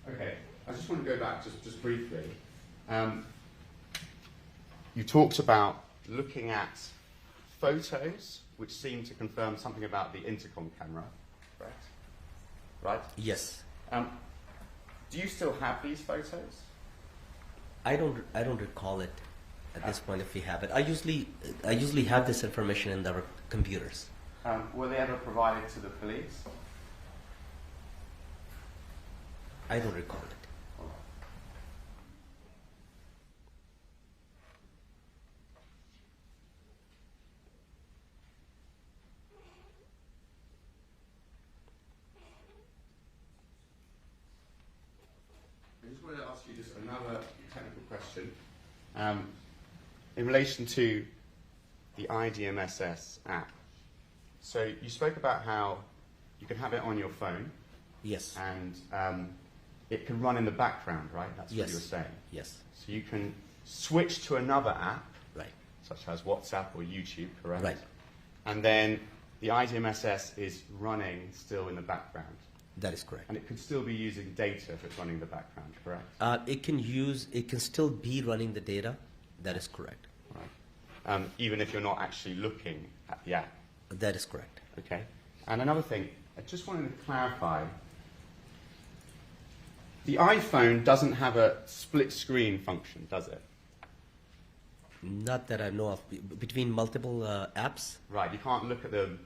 Okay, I just want to go back just briefly. You talked about looking at photos which seem to confirm something about the intercom camera, correct? Right? Yes. Do you still have these photos? I don't recall it at this point if we have it. I usually have this information in our computers. Were they ever provided to the police? I don't recall it. I just wanted to ask you just another technical question. In relation to the IDMSS app. So you spoke about how you can have it on your phone Yes. and it can run in the background, right? That's what Yes. you were saying. Yes. So you can switch to another app, Right. such as WhatsApp or YouTube, correct? Right. And then the IDMSS is running still in the background. That is correct. And it could still be using data if it's running in the background, correct? It can still be running the data. That is correct. Right. Even if you're not actually looking at the app. That is correct. Okay. And another thing, I just wanted to clarify. The iPhone doesn't have a split screen function, does it? Not that I know of. Between multiple apps, Right. You can't look at them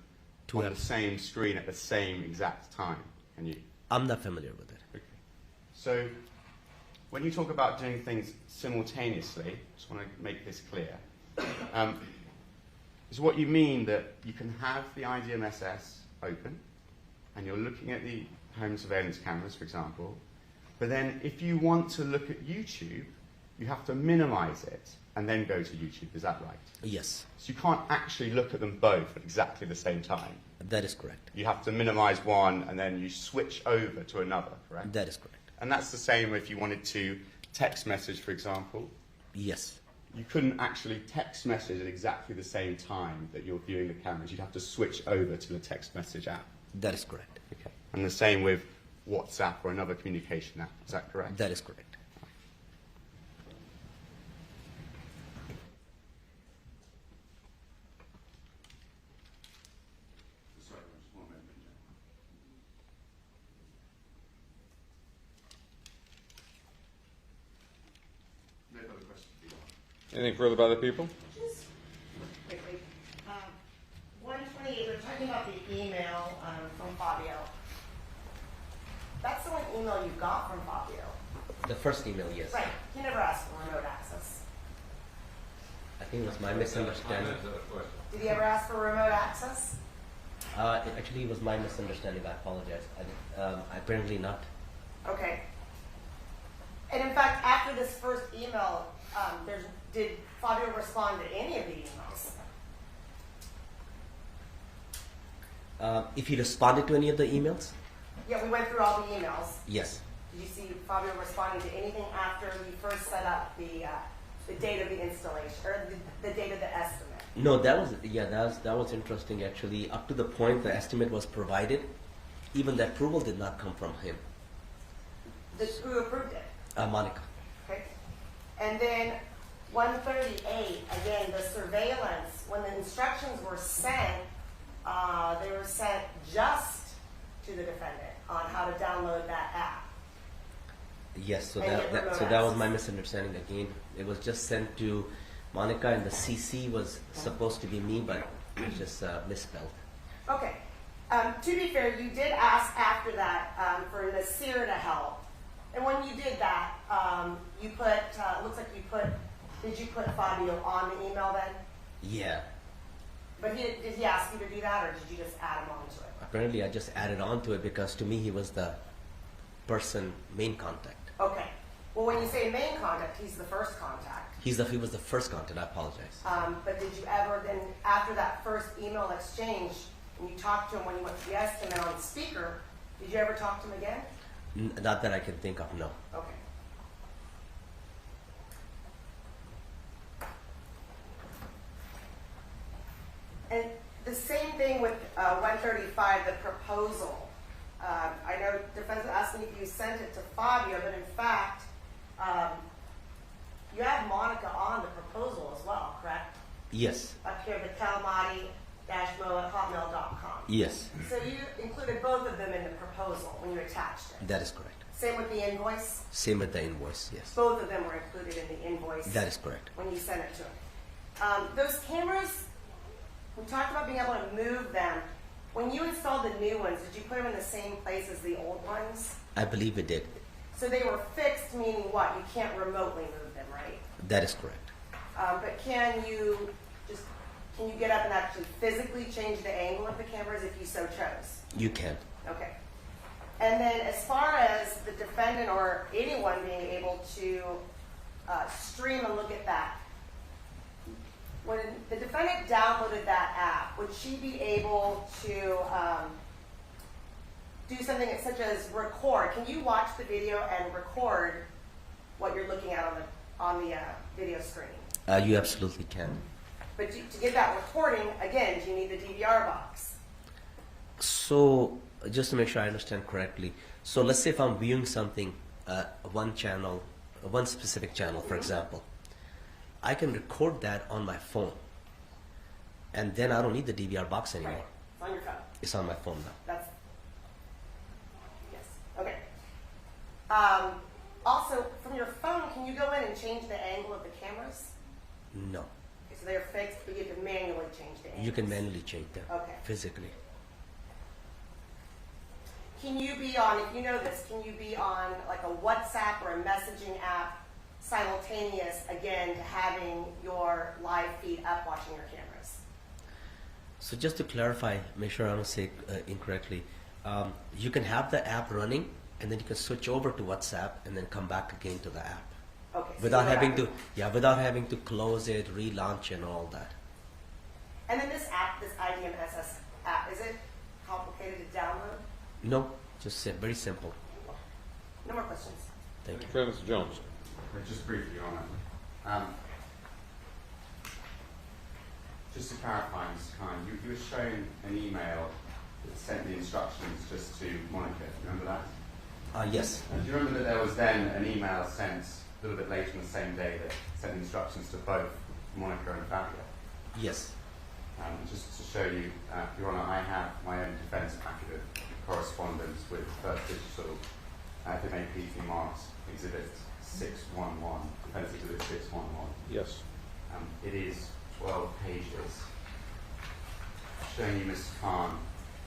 Two on apps. the same screen at the same exact time, can you? I'm not familiar with it. Okay. So when you talk about doing things simultaneously, just want to make this clear. Is what you mean that you can have the IDMSS open and you're looking at the home surveillance cameras, for example, but then if you want to look at YouTube, you have to minimize it and then go to YouTube. Is that right? Yes, So you can't actually look at them both at exactly the same time. that is correct. You have to minimize one and then you switch over to another, correct? That is correct. And that's the same if you wanted to text message, for example. Yes, You couldn't actually text message at exactly the same time that you're viewing the cameras. You'd have to switch over to the text message app. that is correct. Okay. And the same with WhatsApp or another communication app. Is that correct? That is correct. Sorry, just one moment. No further questions. Anything further by the people? Just quickly, 128, we're talking about the email from Fabio. That's the one email you got from Fabio. The first email, yes. Right, he never asked for remote access. I think it was my misunderstanding. Did he ever ask for remote access? It actually was my misunderstanding. I apologize. Apparently not. Okay. And in fact, after this first email, did Fabio respond to any of the emails? If he responded to any of the emails, Yeah, we went through all the emails. yes. Did you see Fabio responding to anything after we first set up the date of the installation, or the date of the estimate? No, that was interesting actually. Up to the point the estimate was provided, even the approval did not come from him. Who approved it? Monica. Okay. And then 138, again, the surveillance, when the instructions were sent, they were sent just to the defendant on how to download that app. Yes, so And get that remote was my access. misunderstanding again. It was just sent to Monica, and the CC was supposed to be me, but it was just misspelled. Okay. To be fair, you did ask after that for Nasir to help. And when you did that, you put, looks like did you put Fabio on the email then? Yeah. But did he ask you to do that, or did you just add him onto it? Apparently, I just added on to it because to me he was the main contact. Okay. Well, when you say main contact, he's the first contact. He was the first contact. I apologize. But did you ever then, after that first email exchange, when you talked to him when you went to the estimate on speaker, did you ever talk to him again? Not that I can think of. No. Okay. And the same thing with 135, the proposal. I know defense asked me if you sent it to Fabio, but in fact, you have Monica on the proposal as well, correct? Yes. Up here, the calamati-mo@hotmail.com. Yes. So you included both of them in the proposal when you attached it. That is correct. Same with the invoice? Same with the invoice, yes. Both of them were included in the invoice. That is correct. When you sent it to him. Those cameras, we talked about being able to move them. When you installed the new ones, did you put them in the same place as the old ones? I believe it did. So they were fixed, meaning what? You can't remotely move them, right? That is correct. But can you get up and actually physically change the angle of the cameras if you so chose? You can. Okay. And then as far as the defendant or anyone being able to stream and look at that, when the defendant downloaded that app, would she be able to do something such as record? Can you watch the video and record what you're looking at on the video screen? You absolutely can. But to get that recording, again, do you need the DVR box? So, just to make sure I understand correctly, so let's say if I'm viewing something, one specific channel, for example, I can record that on my phone, and then I don't need the DVR box anymore. Right. It's on your phone. It's on my phone now. Yes. Okay. Also, from your phone, can you go in and change the angle of the cameras? No. Okay, so they're fixed, but you can manually change the angle. You can manually change them. Okay. Physically. Can you be on, if you know this, can you be on like a WhatsApp or a messaging app simultaneous, again, to having your live feed up watching your cameras? So just to clarify, make sure I don't say incorrectly, you can have the app running, and then you can switch over to WhatsApp and then come back again to the app. Okay. So Without you go having back to, without having to close it, relaunch and all that. And then this app, this IDMSS app, is it complicated to download? No, just very simple. No more questions. Thank you. Mr. Jones. Just briefly, Your Honor. Just to clarify, Mr. Kahn, you were shown an email that sent the instructions just to Monica. Remember that? Yes. Do you remember that there was then an email sent a little bit later on the same day that sent instructions to both Monica and Fabio? Yes. Just to show you, Your Honor, I have my own defence packet of correspondence with First Digital FMAP marks Exhibit 611, Defence Exhibit 611. Yes. It is 12 pages. Showing you, Mr. Kahn,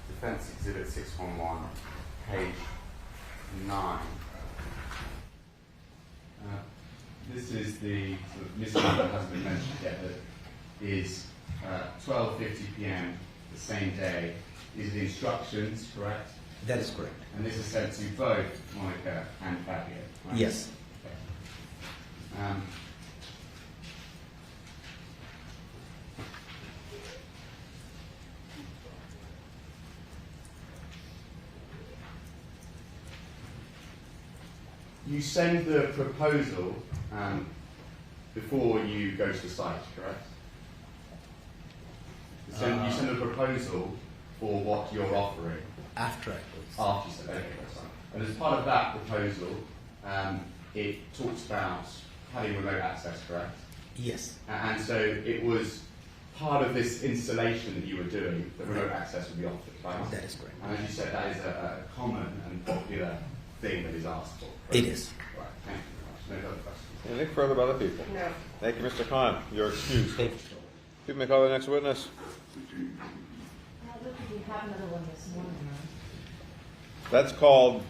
Defence Exhibit 611, page 9. This is the sort of mystery that hasn't been mentioned yet, that is 12:50 p.m. the same day. These are the instructions, correct? That is correct. And this is sent to both Monica and Fabio, right? Yes. Okay. You send the proposal before you go to the site, correct? You send the proposal for what you're offering. After I close. After you said, okay, that's fine. And as part of that proposal, it talks about having remote access, correct? Yes. And so it was part of this installation that you were doing that remote access would be offered, right? That is correct. And as you said, that is a common and popular thing that is asked for. It is. Right, thank you very much. No further questions. Anything further by the people? No. Thank you, Mr. Kahn. You're excused. Thank you. People may call the next witness. We have another one this morning, That's called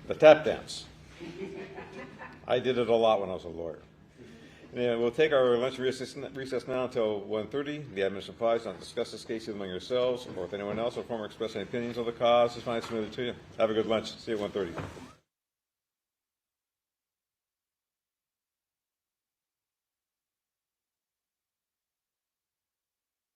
the tap dance. I did it a lot when I was a lawyer. Anyway, we'll take our lunch recess now until 1:30. The admission applies not to discuss this case among yourselves or with anyone else or former express any opinions on the cause. This fine is submitted to you. Have a good lunch. See you at 1:30.